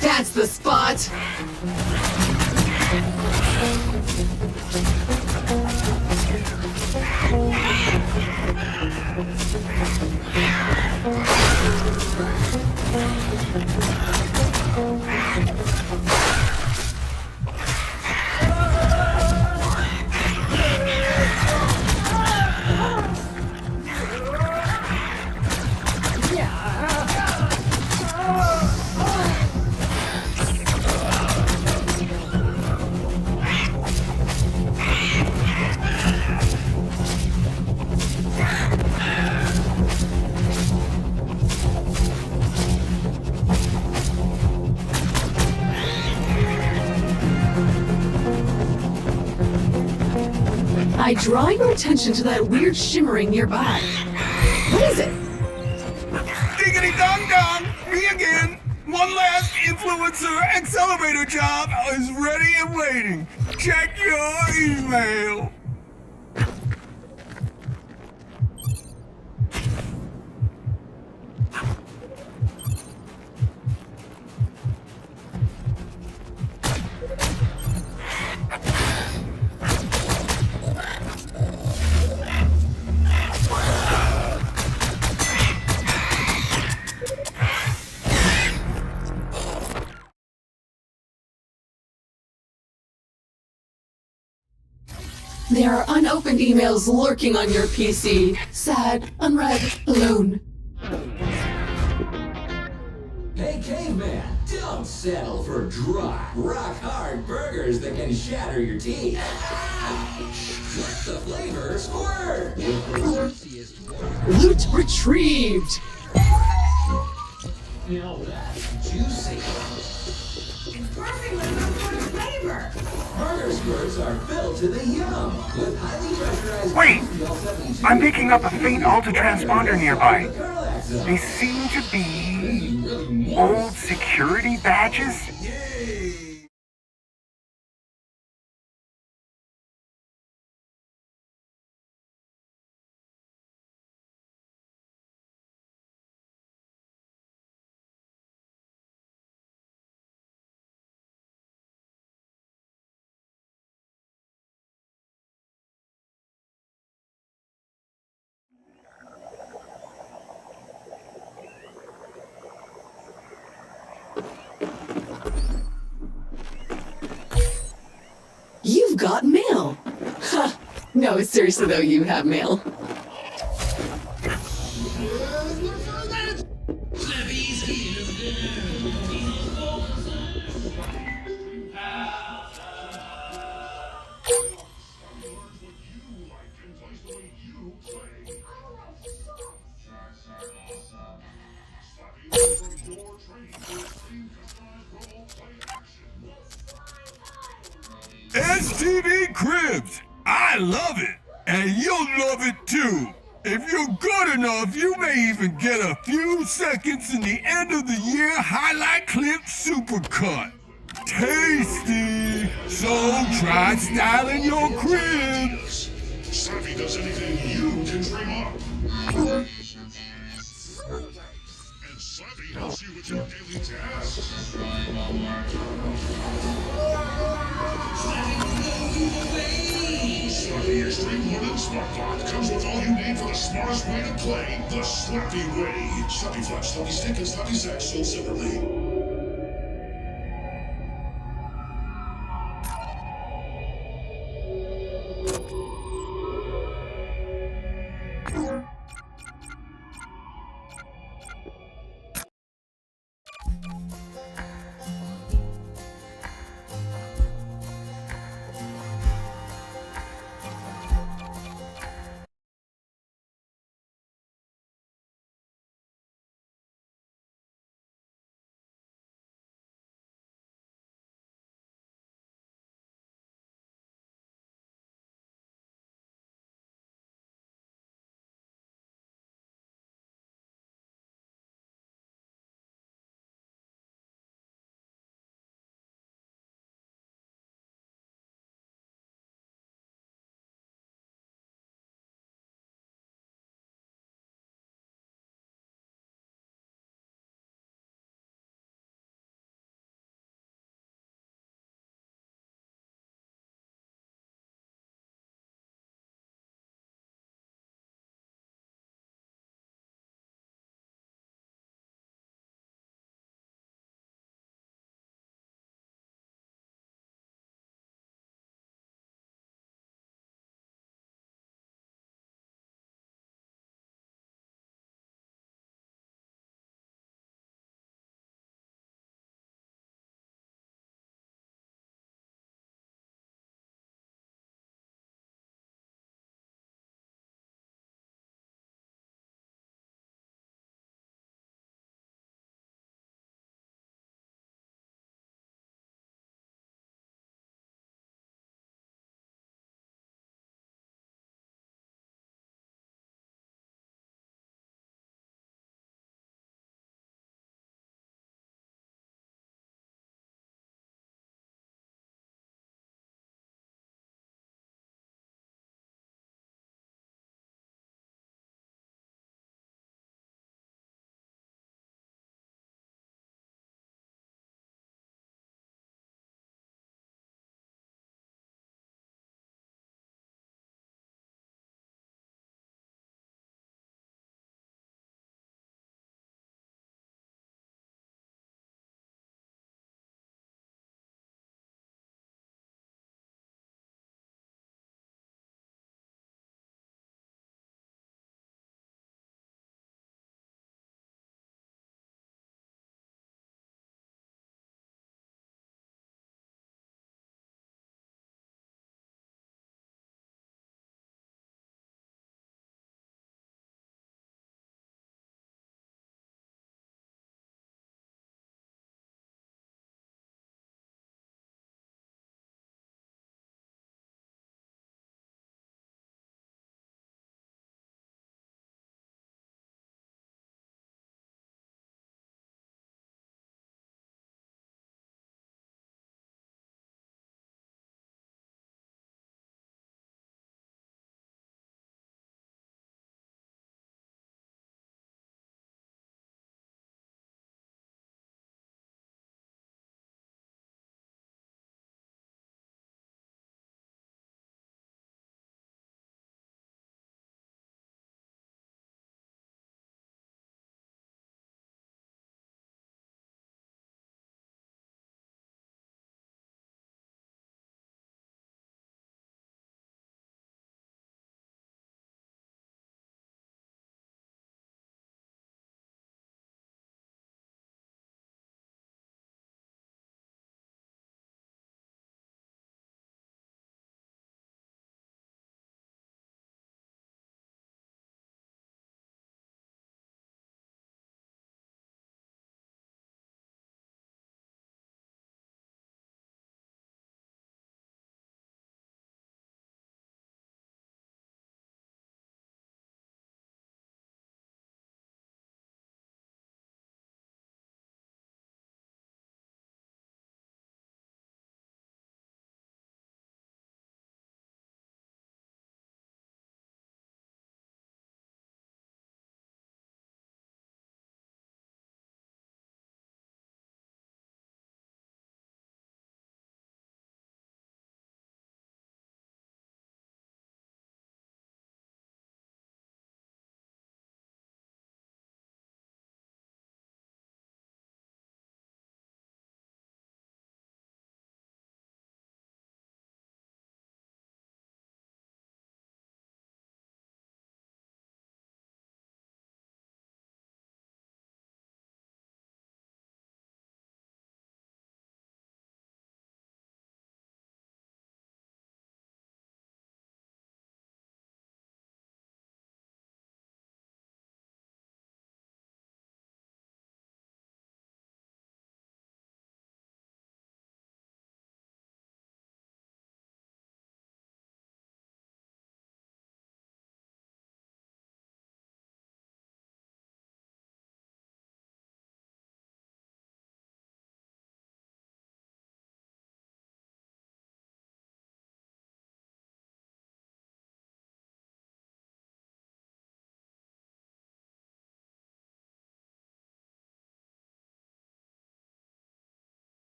That's the spot! I draw your attention to that weird shimmering nearby. What is it? Diggity dong dong! Me again! One last influencer accelerator job is ready and waiting. Check your email. There are unopened emails lurking on your PC. Sad, unread, alone. Hey, caveman, don't settle for dry, rock-hard burgers that can shatter your teeth. Let the flavor squirt with the juiciest Loot retrieved! Now that's juicy. It's perfect with some sort of flavor. Burger squirts are filled to the yum with highly pressurized. Wait! I'm picking up a faint Alta transponder nearby. They seem to be old security badges. You've got mail! Ha! No, seriously though, you have mail. STV Cribs! I love it! And you'll love it too! If you're good enough, you may even get a few seconds in the end of the year highlight clip supercut. Tasty! So try styling your crib! Savvy does anything you can dream up. And Savvy helps you with your daily tasks. Slappy Extreme 1 Smart Bot comes with all you need for the smartest way to play the Slappy way. Slappy Flap, Slappy Stick, and Slappy Sack sold separately.